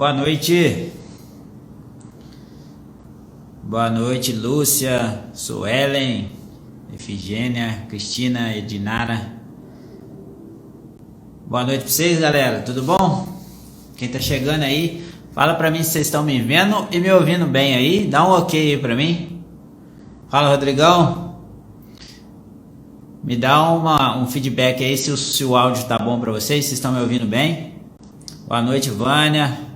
Boa noite. Boa noite, Lúcia, Suelen, Efigênia, Cristina, Edinara. Boa noite pra vocês, galera. Tudo bom? Quem tá chegando aí, fala pra mim se vocês estão me vendo e me ouvindo bem aí. Dá um ok aí pra mim. Fala, Rodrigão. Me dá um feedback aí se o áudio tá bom pra vocês, se estão me ouvindo bem. Boa noite, Vânia,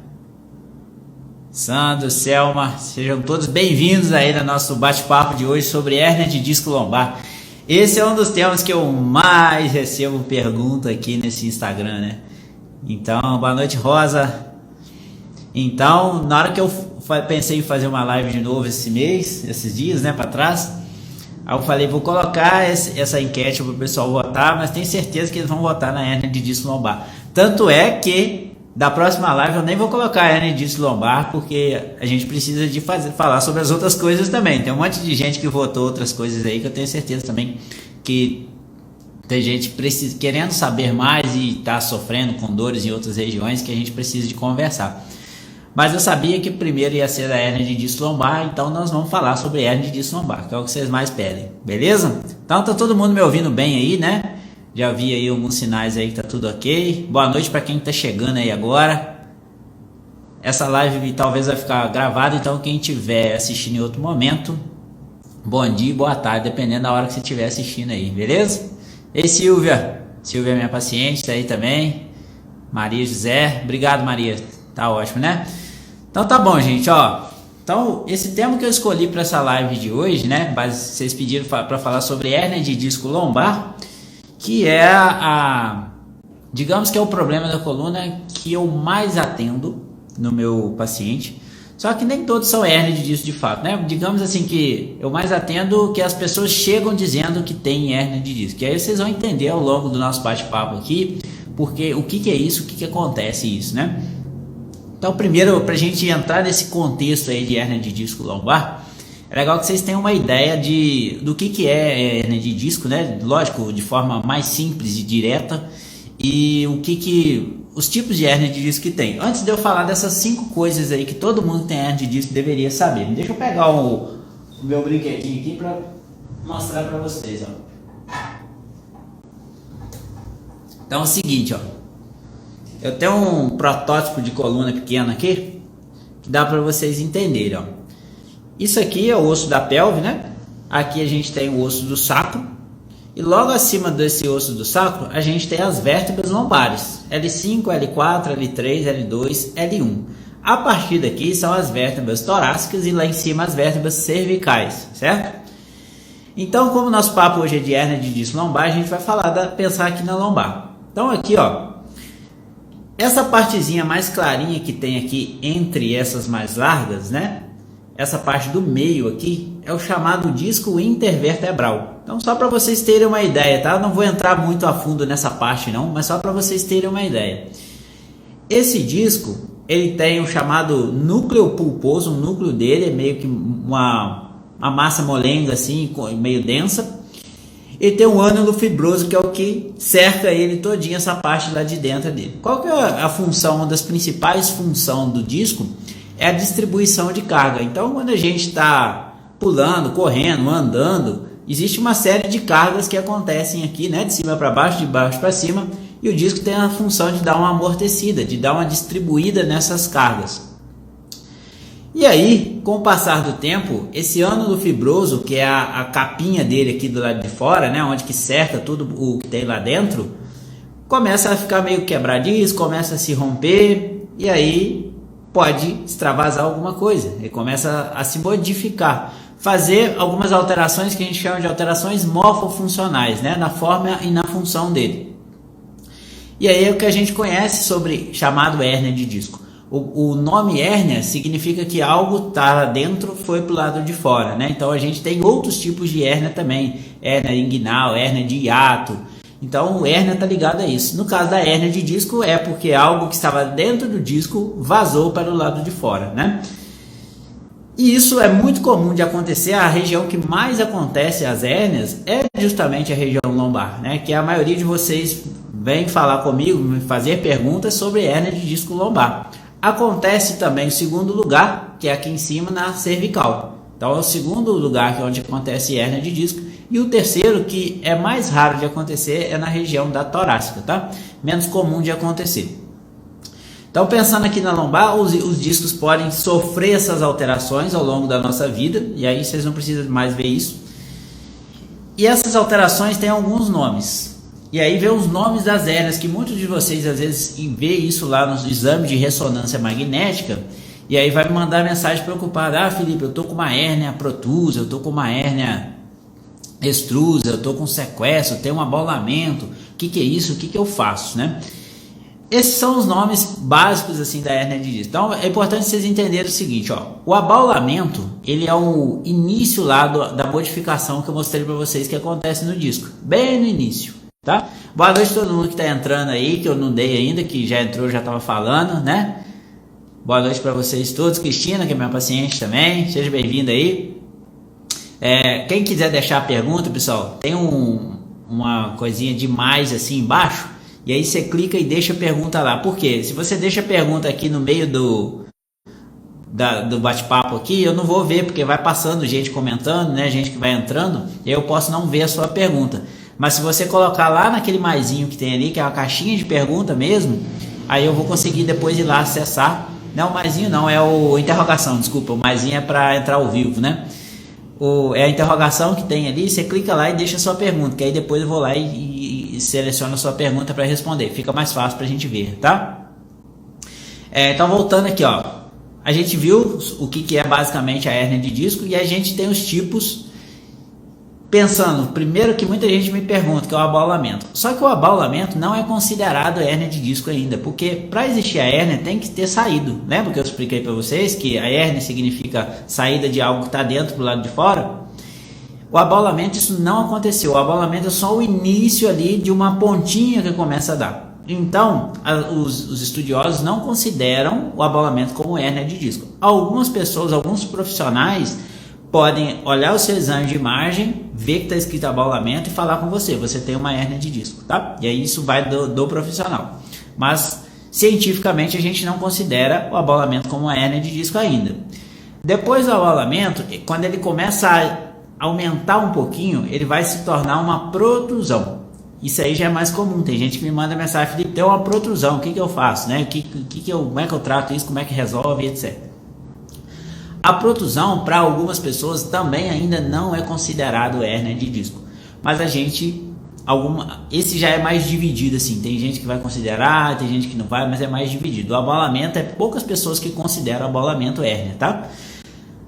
Sandro, Selma, sejam todos bem-vindos aí no nosso bate-papo de hoje sobre hérnia de disco lombar. Esse é um dos temas que eu mais recebo pergunta aqui nesse Instagram, né? Então, boa noite, Rosa. Então, na hora que eu pensei em fazer uma live de novo esses dias, né, para trás, aí eu falei, vou colocar essa enquete para o pessoal votar, mas tenho certeza que eles vão votar na hérnia de disco lombar. Tanto é que da próxima live eu nem vou colocar a hérnia de disco lombar, porque a gente precisa de falar sobre as outras coisas também. Tem um monte de gente que votou outras coisas aí que eu tenho certeza também que tem gente querendo saber mais e está sofrendo com dores em outras regiões que a gente precisa de conversar. Mas eu sabia que primeiro ia ser a hérnia de disco lombar, então nós vamos falar sobre hérnia de disco lombar, que é o que vocês mais pedem, beleza? Então tá todo mundo me ouvindo bem aí, né? Já vi aí alguns sinais aí que tá tudo ok. Boa noite para quem tá chegando aí agora. Essa live talvez vai ficar gravada, então quem estiver assistindo em outro momento, bom dia e boa tarde, dependendo da hora que você estiver assistindo aí, beleza? Ei, Silvia. Silvia é minha paciente, tá aí também. Maria José. Obrigado, Maria. Tá ótimo, né? Então tá bom, gente, ó. Então, esse tema que eu escolhi para essa live de hoje, né? Vocês pediram para falar sobre hérnia de disco lombar, que é digamos que é o problema da coluna que eu mais atendo no meu paciente. Só que nem todos são hérnia de disco de fato, né? Digamos assim que eu mais atendo que as pessoas chegam dizendo que tem hérnia de disco. E aí vocês vão entender ao longo do nosso bate-papo aqui, porque o que é isso, o que acontece isso, né? Então, primeiro, para a gente entrar nesse contexto aí de hérnia de disco lombar, é legal que vocês tenham uma ideia do que é hérnia de disco, né? Lógico, de forma mais simples e direta, e os tipos de hérnia de disco que tem. Antes de eu falar dessas 5 coisas aí que todo mundo que tem hérnia de disco deveria saber, deixa eu pegar o meu brinquedinho aqui para mostrar para vocês, ó. Então é o seguinte, ó. Eu tenho um protótipo de coluna pequeno aqui que dá para vocês entenderem, ó. Isso aqui é o osso da pelve, né? Aqui a gente tem o osso do sacro. E logo acima desse osso do sacro, a gente tem as vértebras lombares. L5, L4, L3, L2, L1. A partir daqui são as vértebras torácicas e lá em cima as vértebras cervicais, certo? Então, como o nosso papo hoje é de hérnia de disco lombar, a gente vai pensar aqui na lombar. Então aqui, ó. Essa partezinha mais clarinha que tem aqui entre essas mais largas, né? Essa parte do meio aqui é o chamado disco intervertebral. Então, só para vocês terem uma ideia, tá? Eu não vou entrar muito a fundo nessa parte não, mas só para vocês terem uma ideia. Esse disco, ele tem o chamado núcleo pulposo, o núcleo dele é meio que uma massa molenga assim, meio densa. E tem um ânulo fibroso, que é o que cerca ele todinho, essa parte lá de dentro dele. Qual que é a função, uma das principais funções do disco? É a distribuição de carga. Então, quando a gente está pulando, correndo, andando, existe uma série de cargas que acontecem aqui, né? De cima para baixo, de baixo para cima, e o disco tem a função de dar uma amortecida, de dar uma distribuída nessas cargas. E aí, com o passar do tempo, esse ânulo fibroso, que é a capinha dele aqui do lado de fora, né? Onde que cerca tudo o que tem lá dentro, começa a ficar meio quebradiço, começa a se romper, e aí pode extravasar alguma coisa, ele começa a se modificar, fazer algumas alterações que a gente chama de alterações morfofuncionais, né, na forma e na função dele. E aí é o que a gente conhece chamado hérnia de disco. O nome hérnia significa que algo está lá dentro, foi para o lado de fora, né? Então a gente tem outros tipos de hérnia também, hérnia inguinal, hérnia de hiato. Então, hérnia está ligado a isso. No caso da hérnia de disco, é porque algo que estava dentro do disco vazou para o lado de fora, né? E isso é muito comum de acontecer. A região que mais acontece as hérnias é justamente a região lombar, né? Que a maioria de vocês vem falar comigo, me fazer perguntas sobre hérnia de disco lombar. Acontece também o segundo lugar, que é aqui em cima na cervical. Então é o segundo lugar que é onde acontece hérnia de disco. E o terceiro, que é mais raro de acontecer, é na região da torácica, tá? Menos comum de acontecer. Então, pensando aqui na lombar, os discos podem sofrer essas alterações ao longo da nossa vida, e aí vocês não precisam mais ver isso. E essas alterações têm alguns nomes. E aí vem os nomes das hérnias, que muitos de vocês às vezes vê isso lá nos exames de ressonância magnética, e aí vai me mandar mensagem preocupada: ah, Felipe, eu tô com uma hérnia protusa, eu tô com uma hérnia extrusa, eu tô com sequestro, tenho um abolamento, o que é isso, o que eu faço, né? Esses são os nomes básicos assim da hérnia de disco. Então é importante vocês entenderem o seguinte, ó, o abaulamento, ele é o início lá da modificação que eu mostrei para vocês que acontece no disco, bem no início, tá? Boa noite a todo mundo que tá entrando aí, que eu não dei ainda, que já entrou, já tava falando, né? Boa noite para vocês todos. Cristina, que é minha paciente também, seja bem-vinda aí. Quem quiser deixar a pergunta, pessoal, tem uma coisinha de mais assim embaixo, e aí você clica e deixa a pergunta lá. Por quê? Se você deixa a pergunta aqui no meio do bate-papo aqui, eu não vou ver, porque vai passando gente comentando, né, gente que vai entrando, e eu posso não ver a sua pergunta. Mas se você colocar lá naquele maisinho que tem ali, que é uma caixinha de pergunta mesmo, aí eu vou conseguir depois ir lá acessar. Não, o maisinho não, é o interrogação, desculpa, o maisinho é para entrar ao vivo, né? É a interrogação que tem ali, você clica lá e deixa a sua pergunta, que aí depois eu vou lá e seleciono a sua pergunta para responder, fica mais fácil para a gente ver, tá? Então voltando aqui, ó, a gente viu o que é basicamente a hérnia de disco, e a gente tem os tipos, pensando, primeiro que muita gente me pergunta, que é o abaulamento. Só que o abaulamento não é considerado hérnia de disco ainda, porque para existir a hérnia tem que ter saído. Lembra que eu expliquei para vocês que a hérnia significa saída de algo que está dentro do lado de fora? O abaulamento, isso não aconteceu. O abaulamento é só o início ali de uma pontinha que começa a dar. Então, os estudiosos não consideram o abaulamento como hérnia de disco. Algumas pessoas, alguns profissionais podem olhar o seu exame de imagem, ver que está escrito abaulamento e falar com você tem uma hérnia de disco, tá? E aí isso vai do profissional. Mas cientificamente a gente não considera o abaulamento como uma hérnia de disco ainda. Depois do abaulamento, quando ele começa a aumentar um pouquinho, ele vai se tornar uma protrusão. Isso aí já é mais comum. Tem gente que me manda mensagem: Felipe, tem uma protrusão, o que eu faço, né? Como é que eu trato isso, como é que resolve, etc. A protrusão, para algumas pessoas, também ainda não é considerado hérnia de disco. Mas esse já é mais dividido assim. Tem gente que vai considerar, tem gente que não vai, mas é mais dividido. O abaulamento é poucas pessoas que consideram abaulamento hérnia, tá?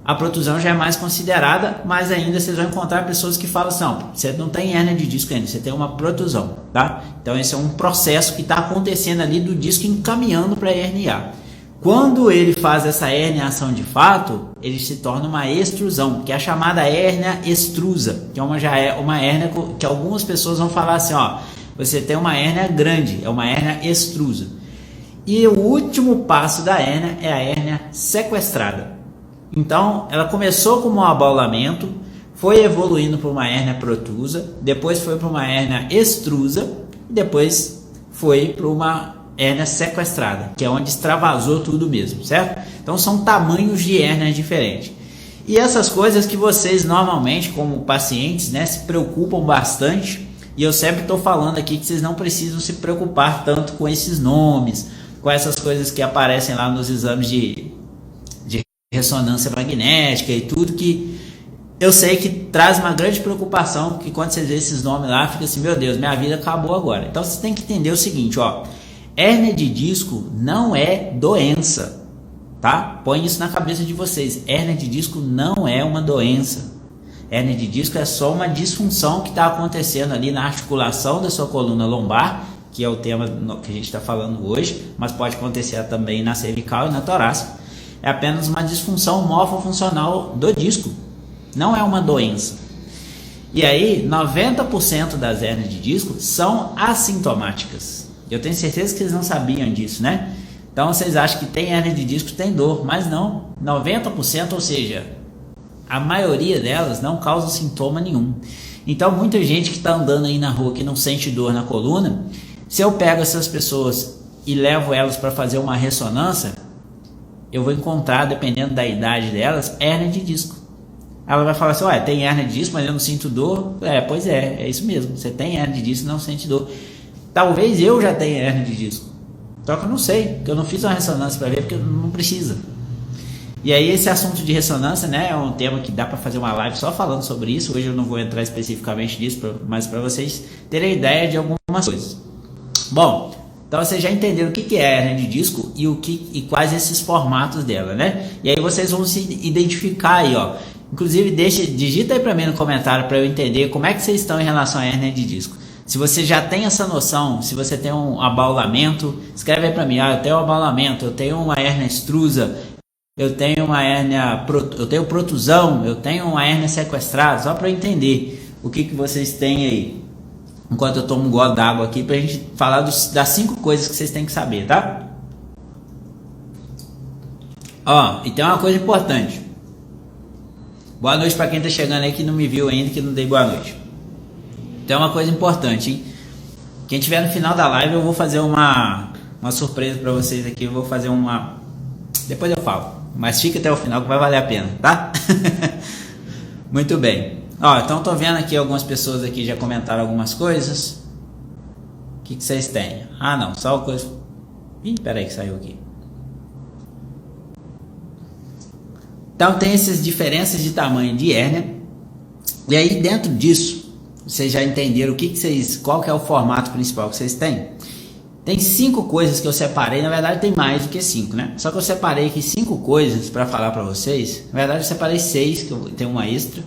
A protrusão já é mais considerada, mas ainda vocês vão encontrar pessoas que falam assim: não, você não tem hérnia de disco ainda, você tem uma protrusão, tá? Então esse é um processo que está acontecendo ali do disco encaminhando para herniar. Quando ele faz essa herniação de fato, ele se torna uma extrusão, que é a chamada hérnia extrusa, que já é uma hérnia que algumas pessoas vão falar assim: ó, você tem uma hérnia grande, é uma hérnia extrusa. E o último passo da hérnia é a hérnia sequestrada. Então, ela começou como um abaulamento, foi evoluindo para uma hérnia protusa, depois foi para uma hérnia extrusa, e depois foi para uma hérnia sequestrada, que é onde extravasou tudo mesmo, certo? Então são tamanhos de hérnias diferentes. E essas coisas que vocês normalmente, como pacientes, né, se preocupam bastante, e eu sempre estou falando aqui que vocês não precisam se preocupar tanto com esses nomes, com essas coisas que aparecem lá nos exames de ressonância magnética e tudo, que eu sei que traz uma grande preocupação, porque quando vocês vê esses nomes lá, fica assim: meu Deus, minha vida acabou agora. Então você tem que entender o seguinte, ó, hérnia de disco não é doença, tá? Põe isso na cabeça de vocês. Hérnia de disco não é uma doença. Hérnia de disco é só uma disfunção que está acontecendo ali na articulação da sua coluna lombar, que é o tema que a gente está falando hoje, mas pode acontecer também na cervical e na torácica. É apenas uma disfunção morfofuncional do disco, não é uma doença. E aí, 90% das hérnias de disco são assintomáticas. Eu tenho certeza que vocês não sabiam disso, né? Então vocês acham que tem hérnia de disco, tem dor, mas não. 90%, ou seja, a maioria delas não causa sintoma nenhum. Então muita gente que está andando aí na rua que não sente dor na coluna, se eu pego essas pessoas e levo elas para fazer uma ressonância, eu vou encontrar, dependendo da idade delas, hérnia de disco. Ela vai falar assim, olha, tem hérnia de disco, mas eu não sinto dor. Pois é isso mesmo, você tem hérnia de disco e não sente dor. Talvez eu já tenha hérnia de disco, só que eu não sei, porque eu não fiz uma ressonância para ver, porque não precisa. E aí esse assunto de ressonância, né, é um tema que dá para fazer uma live só falando sobre isso. Hoje eu não vou entrar especificamente nisso, mas para vocês terem ideia de algumas coisas. Bom, então vocês já entenderam o que é a hérnia de disco e quais esses formatos dela, né? E aí vocês vão se identificar aí, ó. Inclusive digita aí para mim no comentário para eu entender como é que vocês estão em relação à hérnia de disco. Se você já tem essa noção, se você tem um abaulamento, escreve aí para mim, eu tenho um abaulamento, eu tenho uma hérnia extrusa, eu tenho uma hérnia, eu tenho protusão, eu tenho uma hérnia sequestrada, só para eu entender o que vocês têm aí. Enquanto eu tomo um gole d'água aqui, pra gente falar das 5 coisas que vocês têm que saber, tá? Ó, e tem uma coisa importante. Boa noite para quem tá chegando aí que não me viu ainda, que não dei boa noite. Tem uma coisa importante, hein? Quem tiver no final da live, eu vou fazer uma surpresa para vocês aqui. Eu vou fazer uma... Depois eu falo. Mas fica até o final que vai valer a pena, tá? Muito bem. Ó, então tô vendo aqui algumas pessoas aqui já comentaram algumas coisas. O que vocês têm? Ah, não, só coisa... Ih, peraí que saiu aqui. Então tem essas diferenças de tamanho de hérnia. E aí dentro disso, vocês já entenderam qual que é o formato principal que vocês têm? Tem 5 coisas que eu separei, na verdade tem mais do que 5, né? Só que eu separei aqui 5 coisas para falar para vocês. Na verdade eu separei 6, que eu tenho uma extra.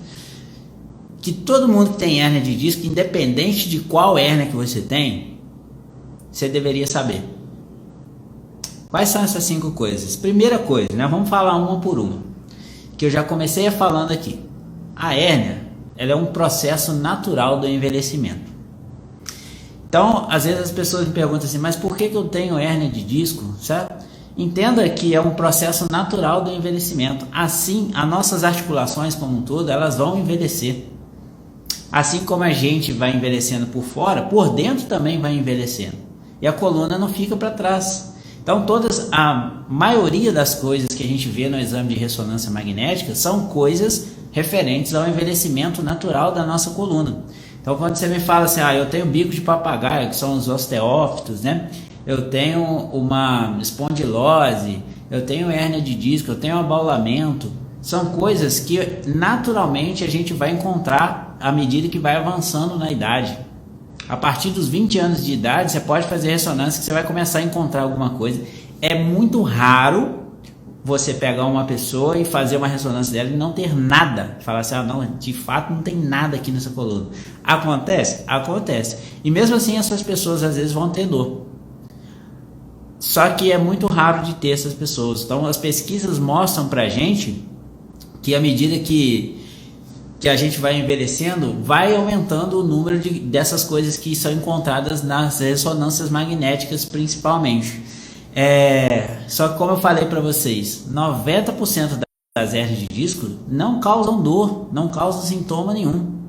Que todo mundo que tem hérnia de disco, independente de qual hérnia que você tem, você deveria saber. Quais são essas 5 coisas? Primeira coisa, né? Vamos falar uma por uma. Que eu já comecei falando aqui. A hérnia, ela é um processo natural do envelhecimento. Então, às vezes as pessoas me perguntam assim, mas por que eu tenho hérnia de disco, certo? Entenda que é um processo natural do envelhecimento. Assim, as nossas articulações como um todo, elas vão envelhecer. Assim como a gente vai envelhecendo por fora, por dentro também vai envelhecendo. E a coluna não fica para trás. Então, a maioria das coisas que a gente vê no exame de ressonância magnética são coisas referentes ao envelhecimento natural da nossa coluna. Então, quando você me fala assim, eu tenho bico de papagaio, que são os osteófitos, né? Eu tenho uma espondilose, eu tenho hérnia de disco, eu tenho abaulamento. São coisas que naturalmente a gente vai encontrar à medida que vai avançando na idade. A partir dos 20 anos de idade, você pode fazer ressonância que você vai começar a encontrar alguma coisa. É muito raro você pegar uma pessoa e fazer uma ressonância dela e não ter nada. Falar assim, não, de fato não tem nada aqui nessa coluna. Acontece? Acontece. E mesmo assim essas pessoas às vezes vão ter dor. Só que é muito raro de ter essas pessoas. Então as pesquisas mostram pra gente que à medida que a gente vai envelhecendo, vai aumentando o número dessas coisas que são encontradas nas ressonâncias magnéticas principalmente. Só que como eu falei para vocês, 90% das hérnias de disco não causam dor, não causam sintoma nenhum.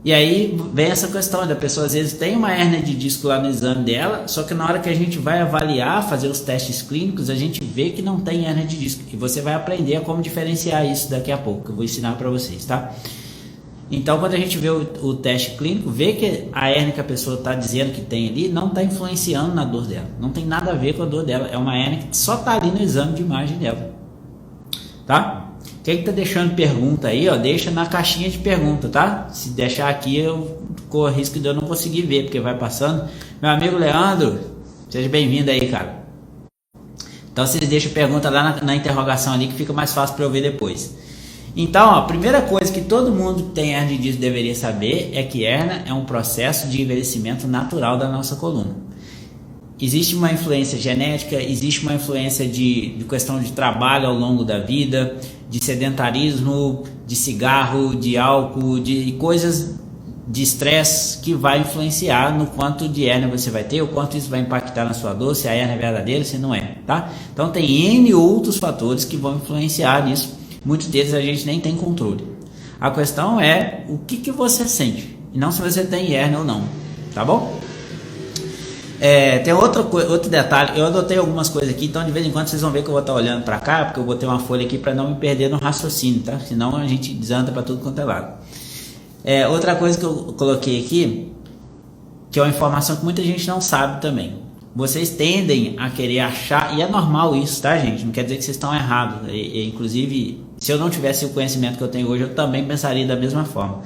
E aí vem essa questão da pessoa às vezes tem uma hérnia de disco lá no exame dela, só que na hora que a gente vai avaliar, fazer os testes clínicos, a gente vê que não tem hérnia de disco. E você vai aprender a como diferenciar isso daqui a pouco, que eu vou ensinar para vocês, tá? Então quando a gente vê o teste clínico, vê que a hérnia que a pessoa está dizendo que tem ali não está influenciando na dor dela. Não tem nada a ver com a dor dela, é uma hérnia que só está ali no exame de imagem dela. Tá? Quem tá deixando pergunta aí, deixa na caixinha de pergunta, tá? Se deixar aqui eu corro risco de eu não conseguir ver, porque vai passando. Meu amigo Leandro, seja bem-vindo aí, cara. Então vocês deixam pergunta lá na interrogação ali que fica mais fácil para eu ver depois. Então, a primeira coisa que todo mundo que tem hérnia de disco deveria saber é que hérnia é um processo de envelhecimento natural da nossa coluna. Existe uma influência genética, existe uma influência de questão de trabalho ao longo da vida, de sedentarismo, de cigarro, de álcool, de coisas de estresse que vai influenciar no quanto de hérnia você vai ter, o quanto isso vai impactar na sua dor, se a hérnia é verdadeira, se não é, tá? Então tem N outros fatores que vão influenciar nisso, muitos deles a gente nem tem controle. A questão é o que você sente, e não se você tem hérnia ou não, tá bom? Tem outro detalhe, eu anotei algumas coisas aqui, então de vez em quando vocês vão ver que eu vou estar olhando para cá, porque eu botei uma folha aqui para não me perder no raciocínio, tá? Senão a gente desanda para tudo quanto é lado. Outra coisa que eu coloquei aqui, que é uma informação que muita gente não sabe também. Vocês tendem a querer achar, e é normal isso, tá, gente? Não quer dizer que vocês estão errados. Inclusive, se eu não tivesse o conhecimento que eu tenho hoje, eu também pensaria da mesma forma.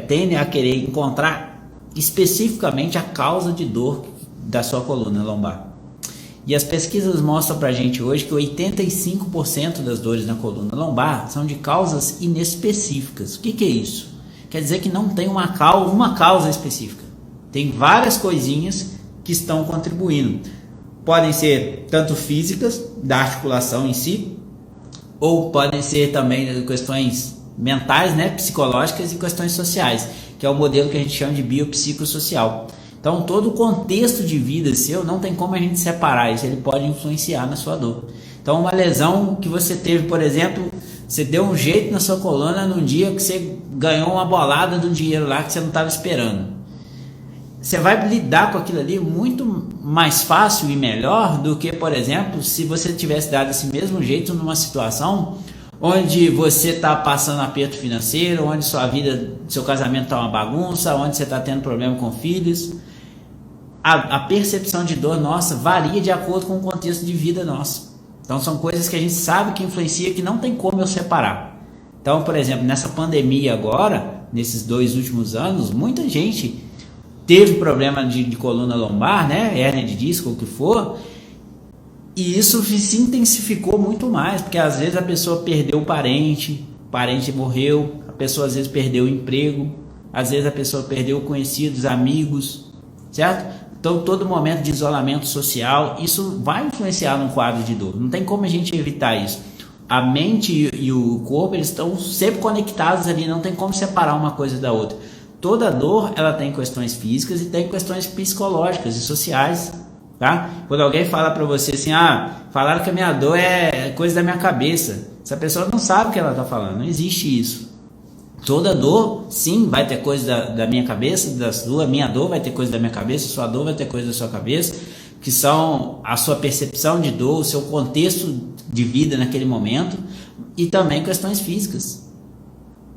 Tendem a querer encontrar especificamente a causa de dor da sua coluna lombar. E as pesquisas mostram pra gente hoje que 85% das dores na coluna lombar são de causas inespecíficas. O que é isso? Quer dizer que não tem uma causa específica. Tem várias coisinhas que estão contribuindo. Podem ser tanto físicas, da articulação em si, ou podem ser também questões mentais, né, psicológicas e questões sociais, que é o modelo que a gente chama de biopsicossocial. Então, todo o contexto de vida seu não tem como a gente separar isso, ele pode influenciar na sua dor. Então, uma lesão que você teve, por exemplo, você deu um jeito na sua coluna num dia que você ganhou uma bolada do dinheiro lá que você não estava esperando. Você vai lidar com aquilo ali muito mais fácil e melhor do que, por exemplo, se você tivesse dado esse mesmo jeito numa situação onde você está passando aperto financeiro, onde sua vida, seu casamento está uma bagunça, onde você está tendo problema com filhos. A percepção de dor nossa varia de acordo com o contexto de vida nosso. Então são coisas que a gente sabe que influencia, que não tem como eu separar. Então, por exemplo, nessa pandemia agora, nesses 2 últimos anos, muita gente teve problema de coluna lombar, né, hérnia de disco, o que for, e isso se intensificou muito mais, porque às vezes a pessoa perdeu o parente morreu, a pessoa às vezes perdeu o emprego, às vezes a pessoa perdeu conhecidos, amigos, certo? Então todo momento de isolamento social, isso vai influenciar no quadro de dor, não tem como a gente evitar isso. A mente e o corpo, eles estão sempre conectados ali, não tem como separar uma coisa da outra. Toda dor, ela tem questões físicas e tem questões psicológicas e sociais, tá? Quando alguém fala para você assim, falaram que a minha dor é coisa da minha cabeça, essa pessoa não sabe o que ela está falando, não existe isso. Toda dor, sim, vai ter coisa da minha cabeça, da sua, minha dor vai ter coisa da minha cabeça, sua dor vai ter coisa da sua cabeça, que são a sua percepção de dor, o seu contexto de vida naquele momento, e também questões físicas.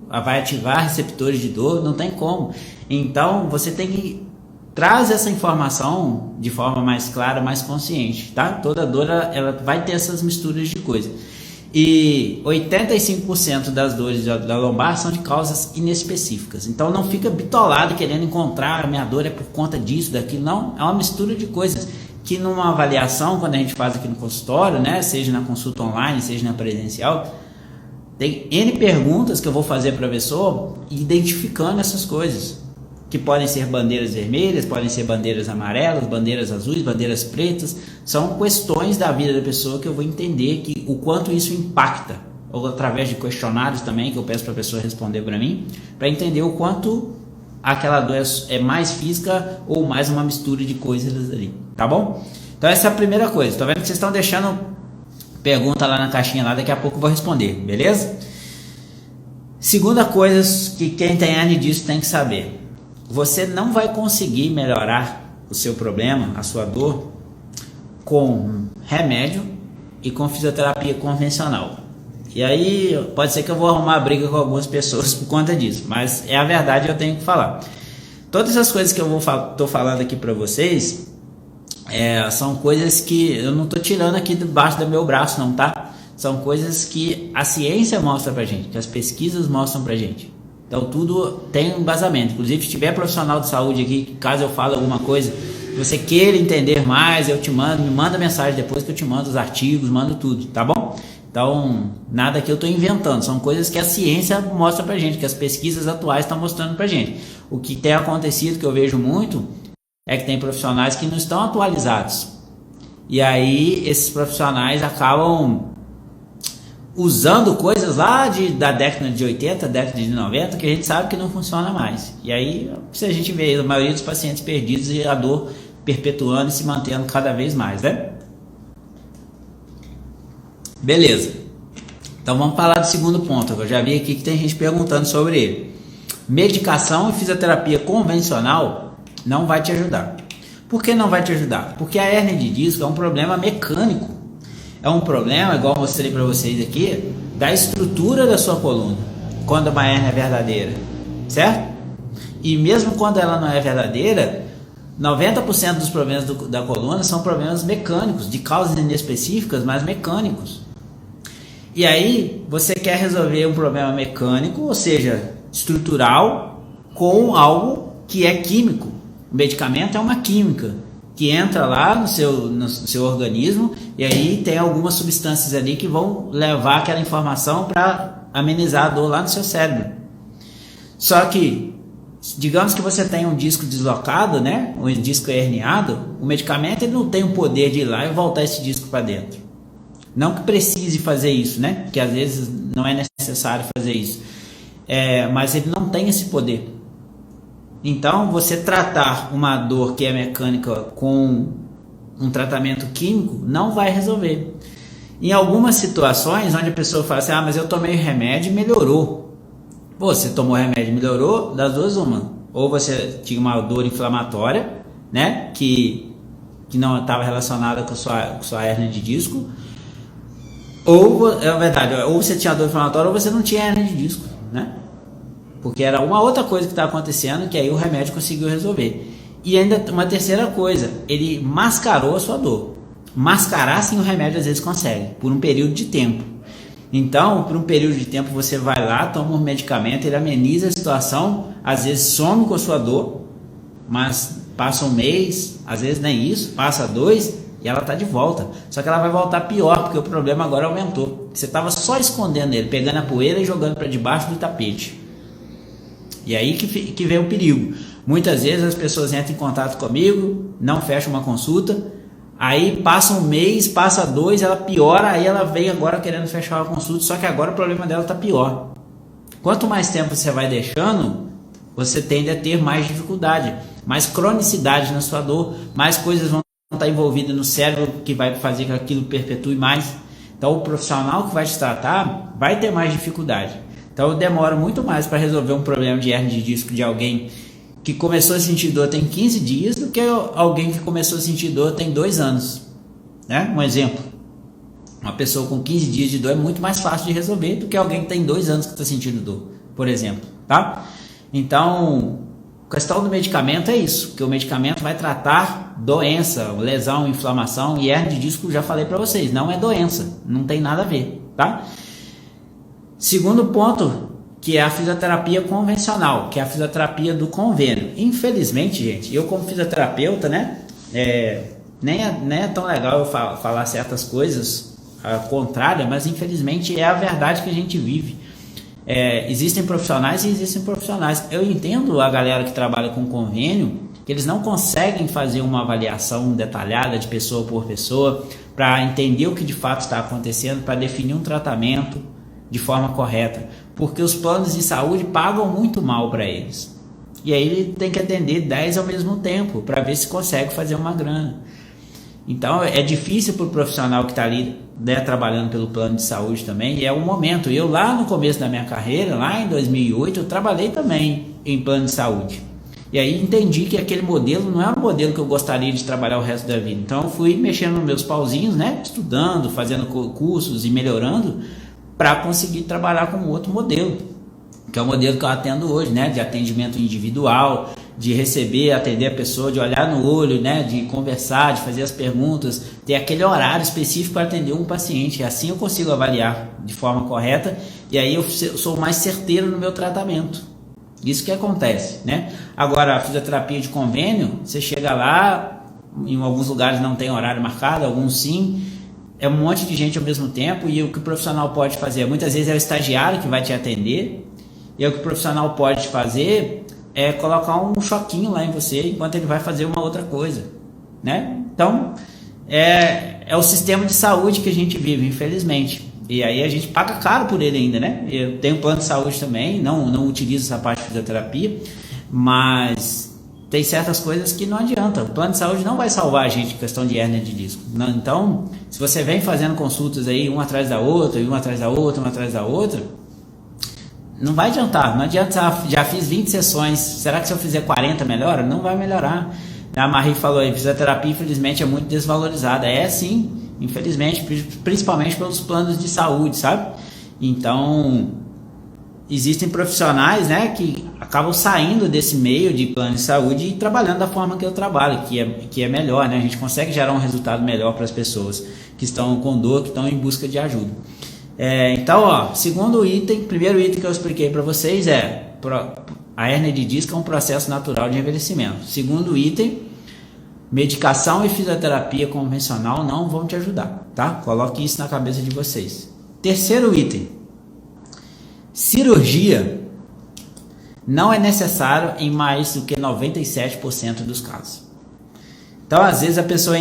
Vai ativar receptores de dor, não tem como. Então você tem que trazer essa informação de forma mais clara, mais consciente, tá? Toda dor ela vai ter essas misturas de coisas. E 85% das dores da lombar são de causas inespecíficas. Então não fica bitolado querendo encontrar a minha dor é por conta disso, daquilo. Não, é uma mistura de coisas que numa avaliação, quando a gente faz aqui no consultório, né, seja na consulta online, seja na presencial, tem N perguntas que eu vou fazer para a pessoa identificando essas coisas, que podem ser bandeiras vermelhas, podem ser bandeiras amarelas, bandeiras azuis, bandeiras pretas. São questões da vida da pessoa que eu vou entender o quanto isso impacta, ou através de questionários também, que eu peço para a pessoa responder para mim, para entender o quanto aquela dor é mais física ou mais uma mistura de coisas ali, tá bom? Então essa é a primeira coisa. Tô vendo que vocês estão deixando pergunta lá na caixinha lá, daqui a pouco eu vou responder, beleza? Segunda coisa que quem tem hernia disso tem que saber. Você não vai conseguir melhorar o seu problema, a sua dor, com remédio e com fisioterapia convencional. E aí pode ser que eu vou arrumar briga com algumas pessoas por conta disso, mas é a verdade, eu tenho que falar. Todas as coisas que eu tô falando aqui para vocês, são coisas que eu não estou tirando aqui debaixo do meu braço não, tá? São coisas que a ciência mostra pra gente, que as pesquisas mostram pra gente. Então tudo tem um embasamento. Inclusive se tiver profissional de saúde aqui, caso eu fale alguma coisa, se você queira entender mais, eu te mando, me manda mensagem depois que eu te mando os artigos, mando tudo, tá bom? Então nada que eu estou inventando, são coisas que a ciência mostra pra gente, que as pesquisas atuais estão mostrando pra gente. O que tem acontecido, que eu vejo muito, é que tem profissionais que não estão atualizados. E aí esses profissionais acabam usando coisas lá da década de 80, década de 90, que a gente sabe que não funciona mais. E aí se a gente vê a maioria dos pacientes perdidos e a dor perpetuando e se mantendo cada vez mais, né? Beleza. Então vamos falar do segundo ponto. Eu já vi aqui que tem gente perguntando sobre ele. Medicação e fisioterapia convencional não vai te ajudar. Por que não vai te ajudar? Porque a hérnia de disco é um problema mecânico. É um problema, igual eu mostrei para vocês aqui, da estrutura da sua coluna, quando uma hérnia é verdadeira, certo? E mesmo quando ela não é verdadeira, 90% dos problemas da coluna são problemas mecânicos, de causas inespecíficas, mas mecânicos. E aí, você quer resolver um problema mecânico, ou seja, estrutural, com algo que é químico. O medicamento é uma química que entra lá no seu organismo, e aí tem algumas substâncias ali que vão levar aquela informação para amenizar a dor lá no seu cérebro. Só que, digamos que você tem um disco deslocado, né? Um disco herniado, o medicamento ele não tem o poder de ir lá e voltar esse disco para dentro. Não que precise fazer isso, né? Porque às vezes não é necessário fazer isso. Mas ele não tem esse poder. Então, você tratar uma dor que é mecânica com um tratamento químico não vai resolver. Em algumas situações onde a pessoa fala assim, mas eu tomei remédio e melhorou. Pô, você tomou remédio e melhorou, das duas uma. Ou você tinha uma dor inflamatória, né, que não estava relacionada com sua hérnia de disco, ou, é verdade, ou você tinha dor inflamatória ou você não tinha hérnia de disco, né? Porque era uma outra coisa que estava acontecendo que aí o remédio conseguiu resolver. E ainda uma terceira coisa, ele mascarou a sua dor. Mascarar sim o remédio às vezes consegue, por um período de tempo. Então, por um período de tempo você vai lá, toma um medicamento, ele ameniza a situação, às vezes some com a sua dor, mas passa um mês, às vezes nem isso, passa 2 e ela está de volta. Só que ela vai voltar pior, porque o problema agora aumentou. Você estava só escondendo ele, pegando a poeira e jogando para debaixo do tapete. E aí que vem o perigo. Muitas vezes as pessoas entram em contato comigo, não fecham uma consulta, aí passa um mês, passa 2, ela piora, aí ela vem agora querendo fechar uma consulta, só que agora o problema dela está pior. Quanto mais tempo você vai deixando, você tende a ter mais dificuldade, mais cronicidade na sua dor, mais coisas vão estar envolvidas no cérebro que vai fazer que aquilo perpetue mais. Então o profissional que vai te tratar vai ter mais dificuldade. Então demora muito mais para resolver um problema de hérnia de disco de alguém que começou a sentir dor tem 15 dias do que alguém que começou a sentir dor tem 2 anos. Né? Um exemplo, uma pessoa com 15 dias de dor é muito mais fácil de resolver do que alguém que tem 2 anos que está sentindo dor, por exemplo. Tá? Então, a questão do medicamento é isso, que o medicamento vai tratar doença, lesão, inflamação, e hérnia de disco, já falei para vocês, não é doença, não tem nada a ver. Tá? Segundo ponto, que é a fisioterapia convencional, que é a fisioterapia do convênio. Infelizmente, gente, eu como fisioterapeuta, né, nem é tão legal eu falar certas coisas contrárias, mas infelizmente é a verdade que a gente vive. Existem profissionais e existem profissionais. Eu entendo a galera que trabalha com convênio, que eles não conseguem fazer uma avaliação detalhada de pessoa por pessoa para entender o que de fato está acontecendo, para definir um tratamento de forma correta, porque os planos de saúde pagam muito mal para eles, e aí ele tem que atender 10 ao mesmo tempo para ver se consegue fazer uma grana. Então é difícil para o profissional que está ali, né, trabalhando pelo plano de saúde também, e é um momento. Eu lá no começo da minha carreira, lá em 2008, eu trabalhei também em plano de saúde, e aí entendi que aquele modelo não é um modelo que eu gostaria de trabalhar o resto da vida. Então eu fui mexendo nos meus pauzinhos, né, estudando, fazendo cursos e melhorando, para conseguir trabalhar com outro modelo, que é o modelo que eu atendo hoje, né, de atendimento individual, de receber, atender a pessoa, de olhar no olho, né, de conversar, de fazer as perguntas, ter aquele horário específico para atender um paciente. Assim eu consigo avaliar de forma correta, e aí eu sou mais certeiro no meu tratamento. Isso que acontece, né? Agora, a fisioterapia de convênio, você chega lá, em alguns lugares não tem horário marcado, alguns sim, é um monte de gente ao mesmo tempo, e o que o profissional pode fazer, muitas vezes é o estagiário que vai te atender, e o que o profissional pode fazer é colocar um choquinho lá em você enquanto ele vai fazer uma outra coisa, né? Então é o sistema de saúde que a gente vive, infelizmente, e aí a gente paga caro por ele ainda, né? Eu tenho plano de saúde também, não utilizo essa parte de fisioterapia, mas tem certas coisas que não adianta. O plano de saúde não vai salvar a gente em questão de hérnia de disco. Não, então, se você vem fazendo consultas aí, uma atrás da outra, e uma atrás da outra, uma atrás da outra, não vai adiantar. Não adianta, já fiz 20 sessões, será que se eu fizer 40 melhora? Não vai melhorar. A Marie falou aí, fisioterapia infelizmente é muito desvalorizada. É sim, infelizmente, principalmente pelos planos de saúde, sabe? Então, existem profissionais, né, que acabam saindo desse meio de plano de saúde e trabalhando da forma que eu trabalho, que é melhor, né? A gente consegue gerar um resultado melhor para as pessoas que estão com dor, que estão em busca de ajuda. Então, ó, segundo item, primeiro item que eu expliquei para vocês a hérnia de disco é um processo natural de envelhecimento. Segundo item, medicação e fisioterapia convencional não vão te ajudar, tá? Coloque isso na cabeça de vocês. Terceiro item, cirurgia não é necessário em mais do que 97% dos casos. Então, às vezes a pessoa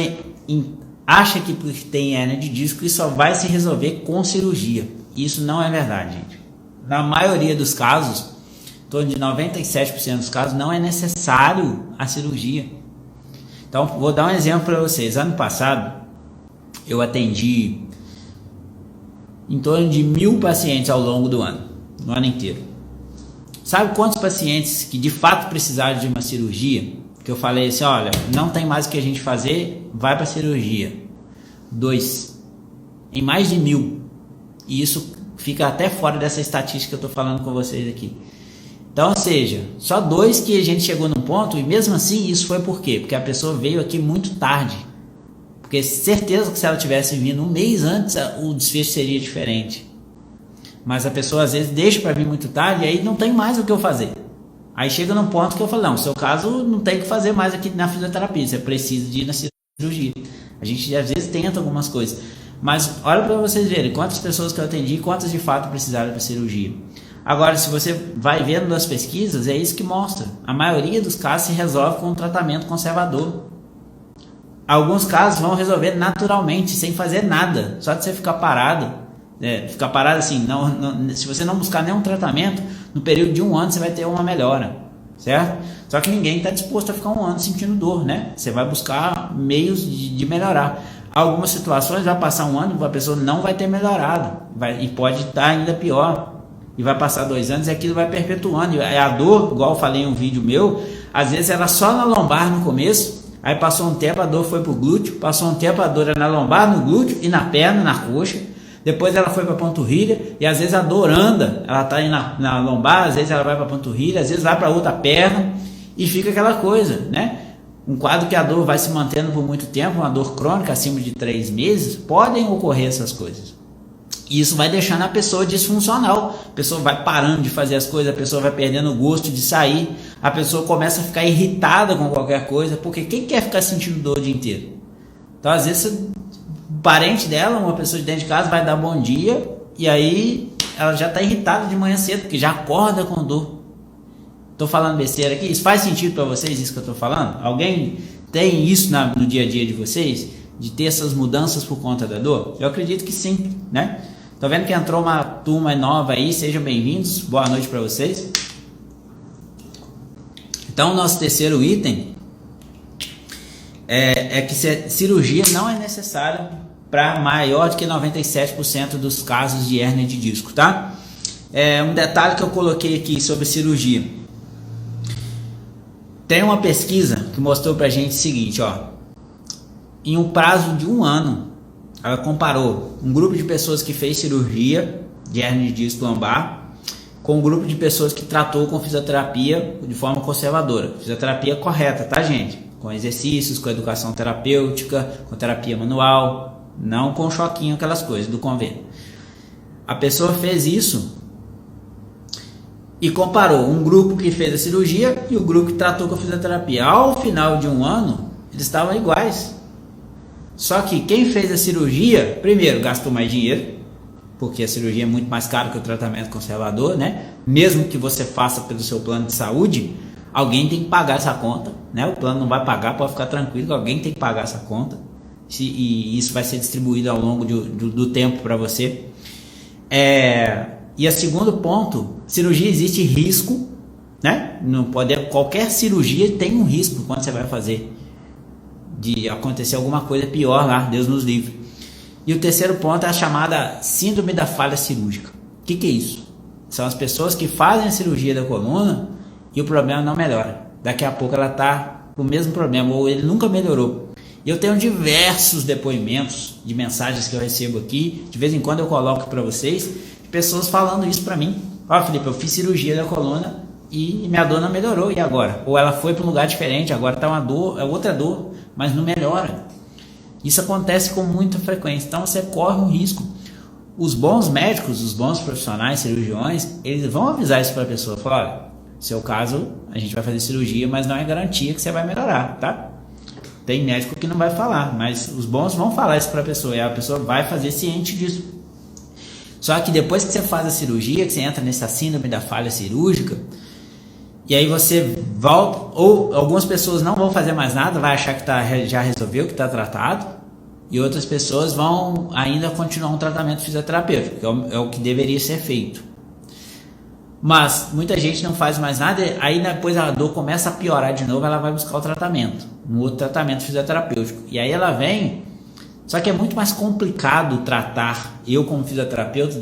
acha que porque tem hérnia de disco isso só vai se resolver com cirurgia. Isso não é verdade, gente. Na maioria dos casos, em torno de 97% dos casos, não é necessário a cirurgia. Então, vou dar um exemplo para vocês. Ano passado, eu atendi em torno de 1.000 pacientes ao longo do ano, no ano inteiro. Sabe quantos pacientes que de fato precisaram de uma cirurgia? Que eu falei assim, olha, não tem mais o que a gente fazer, vai para cirurgia. 2. Em mais de 1.000. E isso fica até fora dessa estatística que eu estou falando com vocês aqui. Então, ou seja, só 2 que a gente chegou num ponto, e mesmo assim isso foi por quê? Porque a pessoa veio aqui muito tarde. Porque certeza que se ela tivesse vindo um mês antes, o desfecho seria diferente. Mas a pessoa às vezes deixa para vir muito tarde e aí não tem mais o que eu fazer. Aí chega num ponto que eu falo, não, no seu caso não tem o que fazer mais aqui na fisioterapia, você precisa de ir na cirurgia. A gente às vezes tenta algumas coisas. Mas olha para vocês verem quantas pessoas que eu atendi, quantas de fato precisaram da cirurgia. Agora, se você vai vendo nas pesquisas, é isso que mostra. A maioria dos casos se resolve com um tratamento conservador. Alguns casos vão resolver naturalmente, sem fazer nada. Só de você ficar parado. Ficar parado assim, se você não buscar nenhum tratamento, no período de 1 ano você vai ter uma melhora. Certo? Só que ninguém está disposto a ficar 1 ano sentindo dor, né? Você vai buscar meios de melhorar. Algumas situações vai passar 1 ano, a pessoa não vai ter melhorado. E pode estar ainda pior. E vai passar 2 anos e aquilo vai perpetuando. E a dor, igual eu falei em um vídeo meu, às vezes era só na lombar no começo, aí passou um tempo a dor foi pro glúteo, passou um tempo a dor era na lombar, no glúteo e na perna, na coxa. Depois ela foi para a panturrilha e às vezes a dor anda, ela está aí na lombar, às vezes ela vai para a panturrilha, às vezes vai para outra perna e fica aquela coisa, né? Um quadro que a dor vai se mantendo por muito tempo, uma dor crônica acima de 3 meses, podem ocorrer essas coisas. E isso vai deixando a pessoa disfuncional, a pessoa vai parando de fazer as coisas, a pessoa vai perdendo o gosto de sair, a pessoa começa a ficar irritada com qualquer coisa, porque quem quer ficar sentindo dor o dia inteiro? Então às vezes o parente dela, uma pessoa de dentro de casa, vai dar bom dia e aí ela já está irritada de manhã cedo, porque já acorda com dor. Estou falando besteira aqui? Isso faz sentido para vocês, isso que eu estou falando? Alguém tem isso no dia a dia de vocês? De ter essas mudanças por conta da dor? Eu acredito que sim, né? Tô vendo que entrou uma turma nova aí, sejam bem-vindos, boa noite para vocês. Então, o nosso terceiro item é que cirurgia não é necessária para maior do que 97% dos casos de hérnia de disco, tá? Um detalhe que eu coloquei aqui sobre cirurgia. Tem uma pesquisa que mostrou pra gente o seguinte, ó. Em um prazo de 1 ano, ela comparou um grupo de pessoas que fez cirurgia de hérnia de disco lombar com um grupo de pessoas que tratou com fisioterapia de forma conservadora. Fisioterapia correta, tá, gente? Com exercícios, com educação terapêutica, com terapia manual, não com choquinho, aquelas coisas do convênio. A pessoa fez isso e comparou um grupo que fez a cirurgia e o grupo que tratou com a fisioterapia. Ao final de 1 ano, eles estavam iguais. Só que quem fez a cirurgia, primeiro, gastou mais dinheiro, porque a cirurgia é muito mais cara que o tratamento conservador, né? Mesmo que você faça pelo seu plano de saúde, alguém tem que pagar essa conta, né? O plano não vai pagar, pode ficar tranquilo que alguém tem que pagar essa conta. E isso vai ser distribuído ao longo do tempo para você. E a segundo ponto, cirurgia existe risco, né? Não pode, qualquer cirurgia tem um risco quando você vai fazer de acontecer alguma coisa pior lá, Deus nos livre. E o terceiro ponto é a chamada síndrome da falha cirúrgica. O que é isso? São as pessoas que fazem a cirurgia da coluna e o problema não melhora. Daqui a pouco ela está com o mesmo problema, ou ele nunca melhorou. E eu tenho diversos depoimentos de mensagens que eu recebo aqui, de vez em quando eu coloco para vocês, de pessoas falando isso para mim. Ó, Felipe, eu fiz cirurgia da coluna e minha dor não melhorou, e agora? Ou ela foi para um lugar diferente, agora está uma dor, é outra dor, mas não melhora. Isso acontece com muita frequência, então você corre um risco. Os bons médicos, os bons profissionais, cirurgiões, eles vão avisar isso para a pessoa, falar, olha, seu caso, a gente vai fazer cirurgia, mas não é garantia que você vai melhorar, tá? Tem médico que não vai falar, mas os bons vão falar isso para a pessoa, e a pessoa vai fazer ciente disso. Só que depois que você faz a cirurgia, que você entra nessa síndrome da falha cirúrgica, e aí você volta, ou algumas pessoas não vão fazer mais nada, vai achar que já resolveu, que está tratado, e outras pessoas vão ainda continuar um tratamento fisioterapêutico, que é o que deveria ser feito. Mas muita gente não faz mais nada, aí depois a dor começa a piorar de novo, ela vai buscar o tratamento, um outro tratamento fisioterapêutico. E aí ela vem, só que é muito mais complicado tratar, eu como fisioterapeuta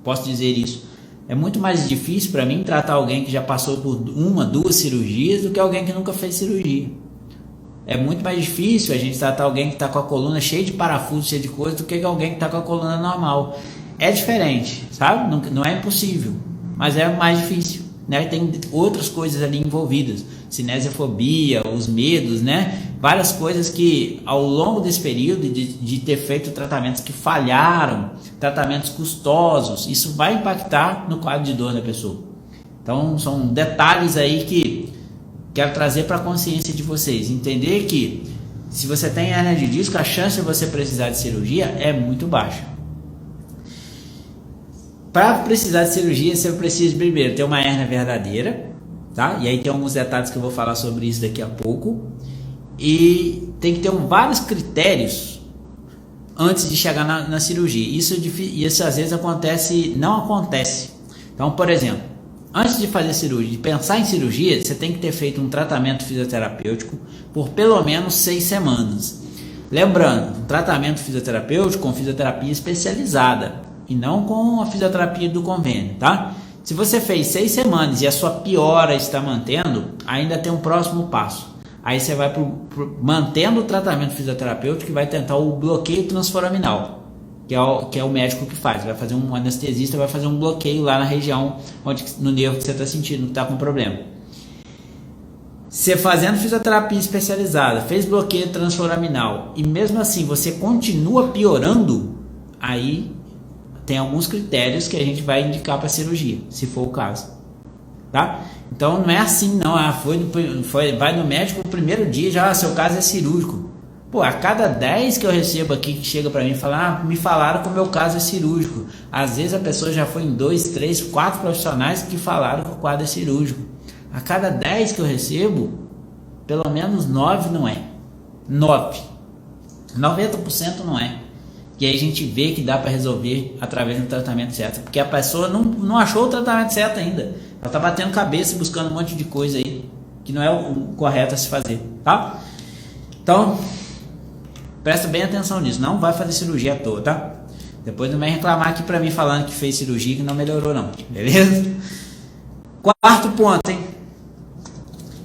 posso dizer isso. É muito mais difícil para mim tratar alguém que já passou por 1, 2 cirurgias do que alguém que nunca fez cirurgia. É muito mais difícil a gente tratar alguém que está com a coluna cheia de parafusos, cheia de coisa, do que alguém que está com a coluna normal. É diferente, sabe? Não é impossível, mas é mais difícil, né? Tem outras coisas ali envolvidas, cinesiofobia, os medos, né? Várias coisas que ao longo desse período de ter feito tratamentos que falharam, tratamentos custosos, isso vai impactar no quadro de dor da pessoa. Então são detalhes aí que quero trazer para a consciência de vocês, entender que se você tem hérnia de disco, a chance de você precisar de cirurgia é muito baixa. Para precisar de cirurgia, você precisa primeiro ter uma hérnia verdadeira, tá? E aí tem alguns detalhes que eu vou falar sobre isso daqui a pouco. E tem que ter vários critérios antes de chegar na cirurgia. Isso às vezes não acontece. Então, por exemplo, antes de fazer cirurgia, de pensar em cirurgia, você tem que ter feito um tratamento fisioterapêutico por pelo menos 6 semanas. Lembrando, um tratamento fisioterapêutico com fisioterapia especializada e não com a fisioterapia do convênio, tá? Se você fez 6 semanas e a sua piora está mantendo, ainda tem um próximo passo. Aí você vai mantendo o tratamento fisioterapêutico que vai tentar o bloqueio transforaminal, que é o médico que faz. Vai fazer um anestesista, vai fazer um bloqueio lá na região, no nervo que você está sentindo, que está com problema. Você fazendo fisioterapia especializada, fez bloqueio transforaminal e mesmo assim você continua piorando, aí tem alguns critérios que a gente vai indicar para cirurgia, se for o caso, tá? Então não é assim não, vai no médico no primeiro dia, já seu caso é cirúrgico. Pô, a cada 10 que eu recebo aqui que chega para mim falar, me falaram que o meu caso é cirúrgico. Às vezes a pessoa já foi em 2, 3, 4 profissionais que falaram que o quadro é cirúrgico. A cada 10 que eu recebo, pelo menos 9 não é. 90% não é. E aí a gente vê que dá para resolver através do tratamento certo, porque a pessoa não achou o tratamento certo ainda. Ela está batendo cabeça e buscando um monte de coisa aí que não é o correto a se fazer, tá? Então, presta bem atenção nisso. Não vai fazer cirurgia à toa, tá? Depois não vem reclamar aqui para mim falando que fez cirurgia e que não melhorou não, beleza? Quarto ponto, hein?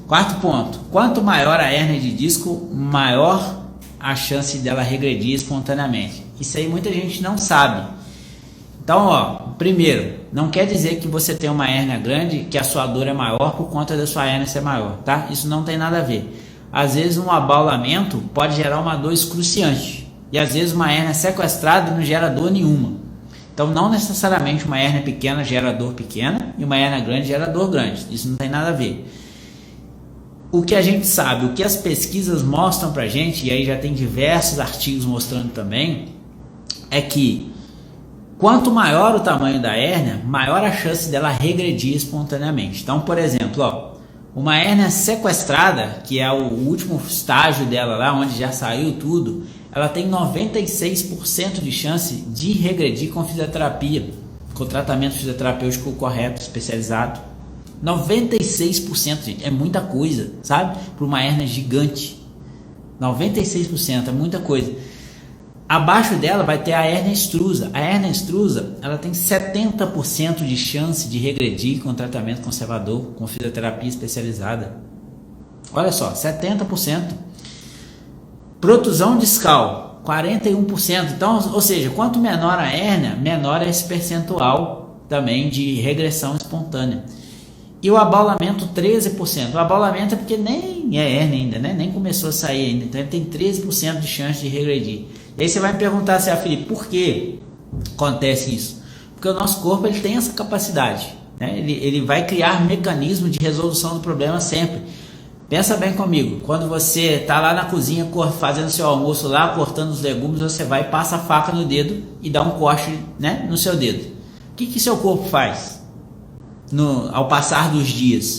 Quarto ponto. Quanto maior a hérnia de disco, maior a chance dela regredir espontaneamente. Isso aí muita gente não sabe. Então, primeiro, não quer dizer que você tem uma hérnia grande, que a sua dor é maior por conta da sua hérnia ser maior, tá? Isso não tem nada a ver. Às vezes um abaulamento pode gerar uma dor excruciante. E às vezes uma hérnia sequestrada não gera dor nenhuma. Então não necessariamente uma hérnia pequena gera dor pequena e uma hérnia grande gera dor grande. Isso não tem nada a ver. O que a gente sabe, o que as pesquisas mostram pra gente, e aí já tem diversos artigos mostrando também, é que quanto maior o tamanho da hérnia, maior a chance dela regredir espontaneamente. Então, por exemplo, uma hérnia sequestrada, que é o último estágio dela lá, onde já saiu tudo, ela tem 96% de chance de regredir com fisioterapia, com tratamento fisioterapêutico correto, especializado. 96%, gente, é muita coisa, sabe? Para uma hérnia gigante. 96% é muita coisa. Abaixo dela vai ter a hérnia extrusa. A hérnia extrusa, ela tem 70% de chance de regredir com tratamento conservador, com fisioterapia especializada. Olha só, 70%. Protusão discal, 41%. Então, ou seja, quanto menor a hérnia, menor é esse percentual também de regressão espontânea. E o abaulamento, 13%. O abaulamento é porque nem é hérnia ainda, né? Nem começou a sair ainda. Então ele tem 13% de chance de regredir. E aí você vai me perguntar assim, Felipe, por que acontece isso? Porque o nosso corpo ele tem essa capacidade, né? Ele vai criar mecanismos de resolução do problema sempre. Pensa bem comigo, quando você está lá na cozinha fazendo seu almoço lá, cortando os legumes, você vai e passa a faca no dedo e dá um corte, né, no seu dedo. O que seu corpo faz ao passar dos dias?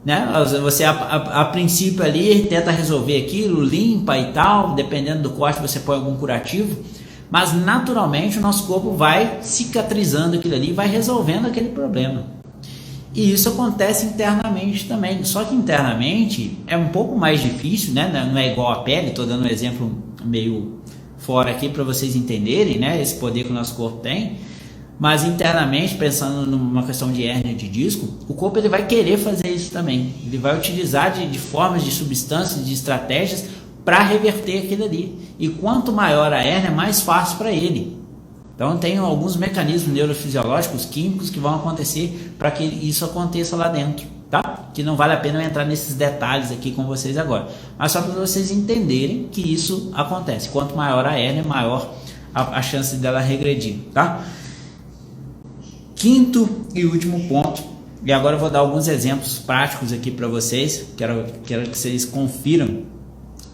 Né? Você a princípio ali tenta resolver aquilo, limpa e tal, dependendo do corte você põe algum curativo, mas naturalmente o nosso corpo vai cicatrizando aquilo ali, vai resolvendo aquele problema. E isso acontece internamente também, só que internamente é um pouco mais difícil, né? Não é igual a pele. Estou dando um exemplo meio fora aqui para vocês entenderem, né? Esse poder que o nosso corpo tem. Mas internamente, pensando numa questão de hérnia de disco, o corpo ele vai querer fazer isso também. Ele vai utilizar de formas, de substâncias, de estratégias para reverter aquilo ali. E quanto maior a hérnia, mais fácil para ele. Então tem alguns mecanismos neurofisiológicos, químicos que vão acontecer para que isso aconteça lá dentro, tá? Que não vale a pena eu entrar nesses detalhes aqui com vocês agora. Mas só para vocês entenderem que isso acontece. Quanto maior a hérnia, maior a chance dela regredir, tá? Quinto e último ponto, e agora eu vou dar alguns exemplos práticos aqui para vocês. Quero que vocês confiram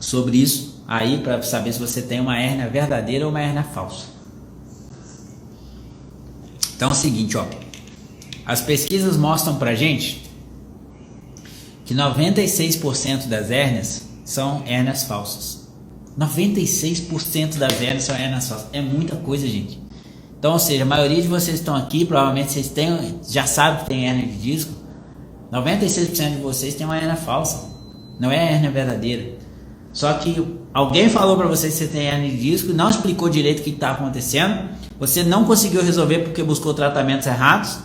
sobre isso aí para saber se você tem uma hérnia verdadeira ou uma hérnia falsa. Então é o seguinte, ó, as pesquisas mostram pra gente que 96% das hérnias são hérnias falsas. 96% das hérnias são hérnias falsas. É muita coisa, gente. Então, ou seja, a maioria de vocês estão aqui, provavelmente vocês já sabem que tem hérnia de disco. 96% de vocês tem uma hérnia falsa. Não é a hérnia verdadeira. Só que alguém falou para vocês que você tem hérnia de disco, não explicou direito o que está acontecendo. Você não conseguiu resolver porque buscou tratamentos errados.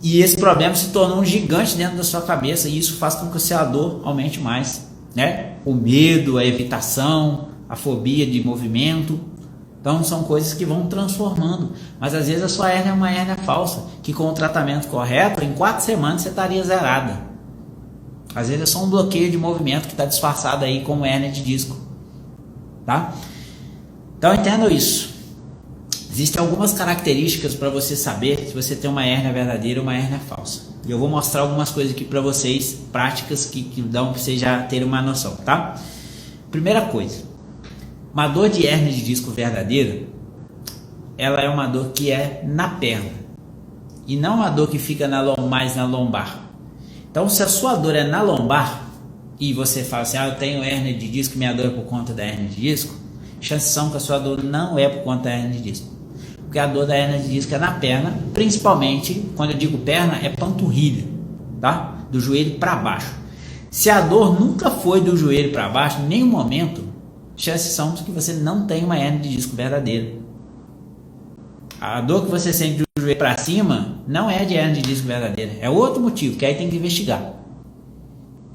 E esse problema se tornou um gigante dentro da sua cabeça. E isso faz com que a sua dor aumente mais, né? O medo, a evitação, a fobia de movimento. Então são coisas que vão transformando. Mas às vezes a sua hérnia é uma hérnia falsa, que com o tratamento correto, em 4 semanas você estaria zerada. Às vezes é só um bloqueio de movimento que está disfarçado aí como hérnia de disco, tá? Então entendam isso. Existem algumas características para você saber se você tem uma hérnia verdadeira ou uma hérnia falsa. E eu vou mostrar algumas coisas aqui para vocês, práticas que dão para vocês já terem uma noção, tá? Primeira coisa, uma dor de hérnia de disco verdadeira, ela é uma dor que é na perna e não uma dor que fica mais na lombar. Então, se a sua dor é na lombar e você fala assim, eu tenho hérnia de disco, minha dor é por conta da hérnia de disco, chances são que a sua dor não é por conta da hérnia de disco. Porque a dor da hérnia de disco é na perna, principalmente, quando eu digo perna, é panturrilha, tá? Do joelho para baixo. Se a dor nunca foi do joelho para baixo, em nenhum momento, chances são que você não tem uma hérnia de disco verdadeira. A dor que você sente do joelho para cima não é de hérnia de disco verdadeira, é outro motivo, que aí tem que investigar,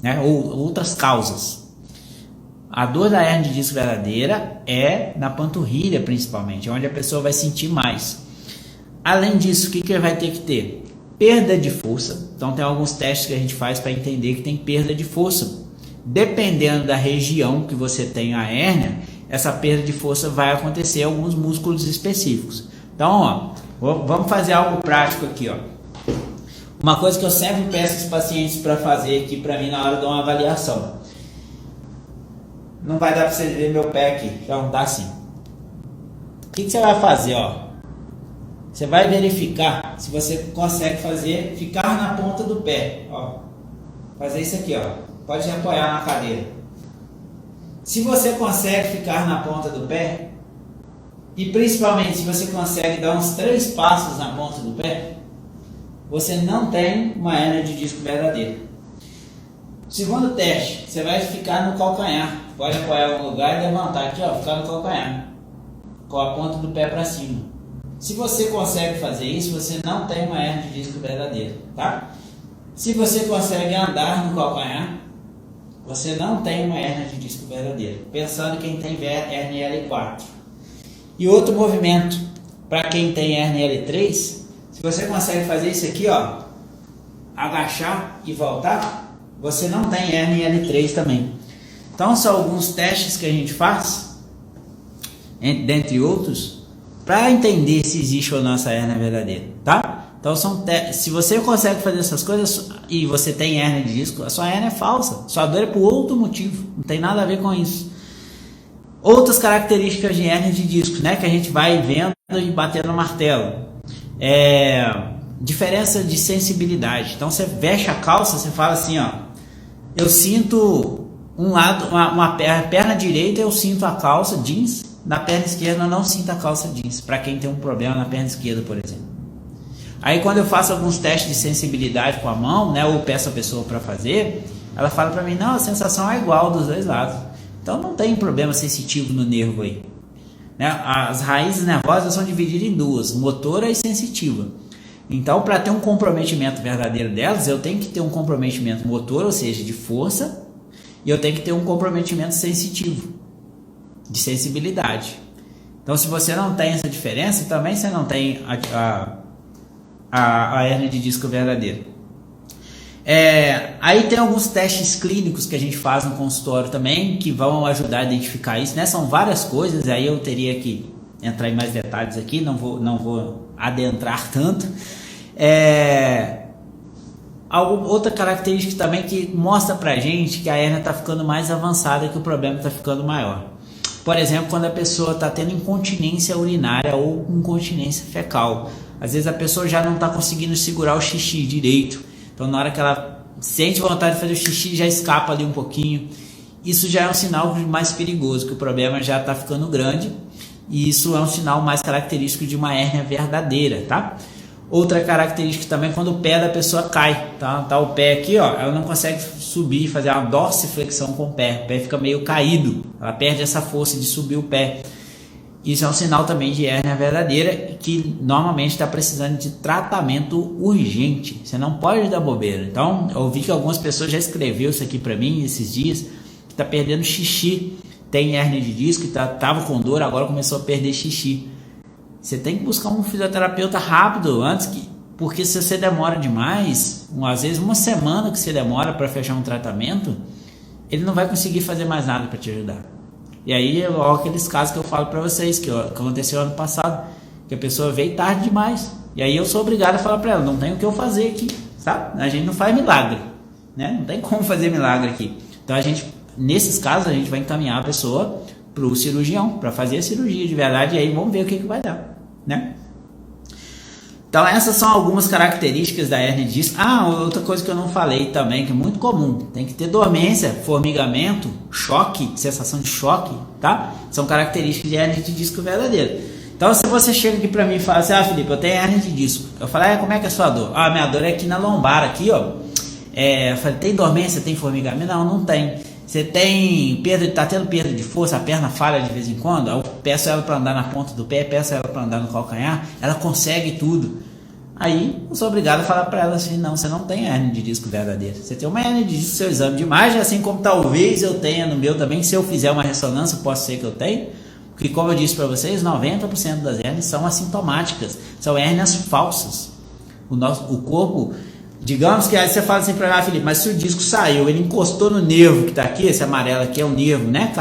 né? Ou outras causas. A dor da hérnia de disco verdadeira é na panturrilha, principalmente, onde a pessoa vai sentir mais. Além disso, o que vai ter que ter? Perda de força. Então tem alguns testes que a gente faz para entender que tem perda de força. Dependendo da região que você tem a hérnia, essa perda de força vai acontecer em alguns músculos específicos. Então, ó, vamos fazer algo prático aqui, ó. Uma coisa que eu sempre peço os pacientes para fazer aqui para mim na hora de uma avaliação. Não vai dar para você ver meu pé aqui, então dá assim. O que você vai fazer, ó? Você vai verificar se você consegue ficar na ponta do pé, ó. Fazer isso aqui, ó. Pode apoiar na cadeira. Se você consegue ficar na ponta do pé, e principalmente se você consegue dar uns 3 passos na ponta do pé, você não tem uma hérnia de disco verdadeira. Segundo teste, você vai ficar no calcanhar. Pode apoiar em algum lugar e levantar aqui, ó, ficar no calcanhar, com a ponta do pé para cima. Se você consegue fazer isso, você não tem uma hérnia de disco verdadeira, tá? Se você consegue andar no calcanhar, você não tem uma hérnia de disco verdadeira. Pensando quem tem hérnia L4. E outro movimento, para quem tem hérnia L3, se você consegue fazer isso aqui, ó, agachar e voltar, você não tem hérnia L3 também. Então são alguns testes que a gente faz, dentre outros, para entender se existe ou não essa hérnia verdadeira, tá? Então se você consegue fazer essas coisas e você tem hérnia de disco, a sua hérnia é falsa, sua dor é por outro motivo, não tem nada a ver com isso. Outras características de hérnia de disco, né, que a gente vai vendo e batendo no martelo, diferença de sensibilidade. Então você veste a calça, você fala assim, ó, eu sinto um lado, uma perna direita eu sinto a calça jeans, na perna esquerda eu não sinto a calça jeans, para quem tem um problema na perna esquerda, por exemplo. Aí quando eu faço alguns testes de sensibilidade com a mão, né, ou peço a pessoa para fazer, ela fala para mim, não, a sensação é igual dos dois lados. Então não tem problema sensitivo no nervo aí, né? As raízes nervosas são divididas em duas, motora e sensitiva. Então, para ter um comprometimento verdadeiro delas, eu tenho que ter um comprometimento motor, ou seja, de força, e eu tenho que ter um comprometimento sensitivo, de sensibilidade. Então, se você não tem essa diferença, também você não tem a hérnia de disco verdadeira. Aí tem alguns testes clínicos que a gente faz no consultório também, que vão ajudar a identificar isso, né? São várias coisas, aí eu teria que entrar em mais detalhes aqui, não vou adentrar tanto. Outra característica também que mostra pra gente que a hérnia está ficando mais avançada e que o problema está ficando maior. Por exemplo, quando a pessoa está tendo incontinência urinária ou incontinência fecal. Às vezes a pessoa já não está conseguindo segurar o xixi direito. Então na hora que ela sente vontade de fazer o xixi, já escapa ali um pouquinho. Isso já é um sinal mais perigoso, que o problema já está ficando grande. E isso é um sinal mais característico de uma hérnia verdadeira, tá? Outra característica também é quando o pé da pessoa cai, tá? Tá o pé aqui, ó, ela não consegue subir, fazer uma dorsiflexão com o pé fica meio caído, ela perde essa força de subir o pé. Isso é um sinal também de hérnia verdadeira, que normalmente está precisando de tratamento urgente, você não pode dar bobeira. Então, eu vi que algumas pessoas já escreveram isso aqui para mim esses dias, que tá perdendo xixi, tem hérnia de disco, tava com dor, agora começou a perder xixi. Você tem que buscar um fisioterapeuta rápido, porque se você demora demais, às vezes uma semana que você demora para fechar um tratamento, ele não vai conseguir fazer mais nada para te ajudar. E aí, aqueles casos que eu falo para vocês, que aconteceu ano passado, que a pessoa veio tarde demais, e aí eu sou obrigado a falar para ela, não tem o que eu fazer aqui, sabe? A gente não faz milagre, né? Não tem como fazer milagre aqui. Então nesses casos, a gente vai encaminhar a pessoa para o cirurgião, para fazer a cirurgia de verdade, e aí vamos ver o que vai dar, né? Então essas são algumas características da hérnia de disco. Outra coisa que eu não falei também, que é muito comum, tem que ter dormência, formigamento, choque, sensação de choque, tá? São características de hérnia de disco verdadeira. Então se você chega aqui para mim e fala assim, Felipe, eu tenho hérnia de disco, eu falo, como é que é a sua dor? Minha dor é aqui na lombar, aqui, ó. Eu falei, tem dormência, tem formigamento? Não tem. Você tá tendo perda de força, a perna falha de vez em quando, eu peço ela para andar na ponta do pé, peço ela para andar no calcanhar, ela consegue tudo. Aí eu sou obrigado a falar para ela assim, não, você não tem hérnia de disco verdadeira. Você tem uma hérnia de disco no seu exame de imagem, assim como talvez eu tenha no meu também, se eu fizer uma ressonância, pode ser que eu tenha, porque como eu disse para vocês, 90% das hérnias são assintomáticas, são hérnias falsas. O corpo... Digamos que aí você fala assim para mim, Felipe, mas se o disco saiu, ele encostou no nervo que está aqui, esse amarelo aqui é o nervo, né?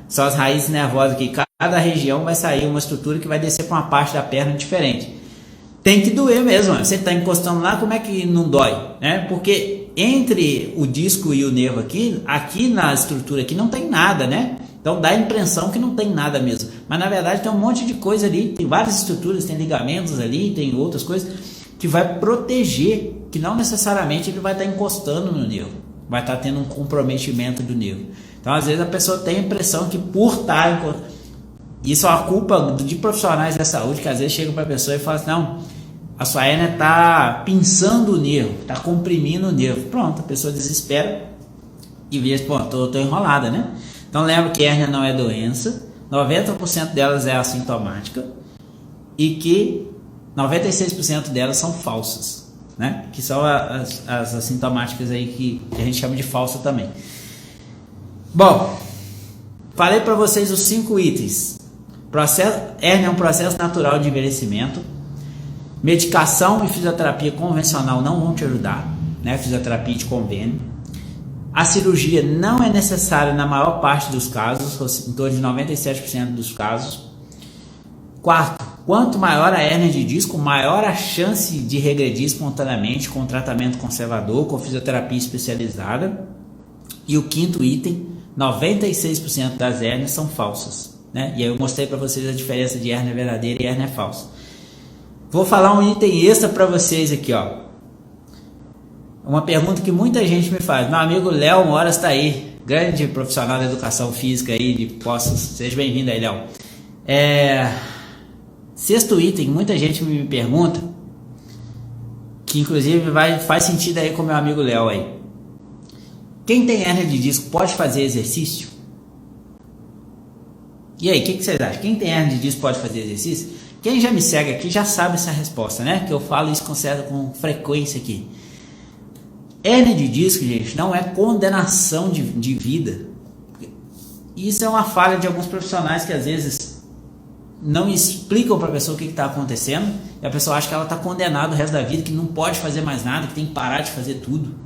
São as raízes nervosas aqui, cada região vai sair uma estrutura que vai descer para uma parte da perna diferente. Tem que doer mesmo, você está encostando lá, como é que não dói? Né? Porque entre o disco e o nervo aqui na estrutura aqui não tem nada, né? Então dá a impressão que não tem nada mesmo. Mas na verdade tem um monte de coisa ali, tem várias estruturas, tem ligamentos ali, tem outras coisas que vai proteger, que não necessariamente ele vai estar encostando no nervo, vai estar tendo um comprometimento do nervo. Então às vezes a pessoa tem a impressão que por estar encostando, isso é uma culpa de profissionais da saúde, que às vezes chegam para a pessoa e falam assim, não, a sua hérnia está pinçando o nervo, está comprimindo o nervo. Pronto, a pessoa desespera e vê, estou enrolada, né? Então lembra que hérnia não é doença, 90% delas é assintomática e que 96% delas são falsas, né? Que são as assintomáticas aí que a gente chama de falsa também. Bom, falei para vocês os 5 itens. Hérnia é um processo natural de envelhecimento. Medicação e fisioterapia convencional não vão te ajudar, né? Fisioterapia de convênio. A cirurgia não é necessária na maior parte dos casos, em torno de 97% dos casos. Quarto, quanto maior a hérnia de disco, maior a chance de regredir espontaneamente com tratamento conservador, com fisioterapia especializada. E o quinto item, 96% das hérnias são falsas, né? E aí eu mostrei para vocês a diferença de hérnia verdadeira e hérnia falsa. Vou falar um item extra para vocês aqui, ó. Uma pergunta que muita gente me faz. Meu amigo Léo Moras está aí, grande profissional da educação física aí de Poços. Seja bem-vindo aí, Léo. Sexto item, muita gente me pergunta, que inclusive faz sentido aí com meu amigo Léo aí. Quem tem hérnia de disco pode fazer exercício? E aí, o que vocês acham? Quem tem hérnia de disco pode fazer exercício? Quem já me segue aqui já sabe essa resposta, né? Que eu falo isso com frequência aqui. Hérnia de disco, gente, não é condenação de vida. Isso é uma falha de alguns profissionais que às vezes não explicam para a pessoa o que está acontecendo, e a pessoa acha que ela está condenada o resto da vida, que não pode fazer mais nada, que tem que parar de fazer tudo.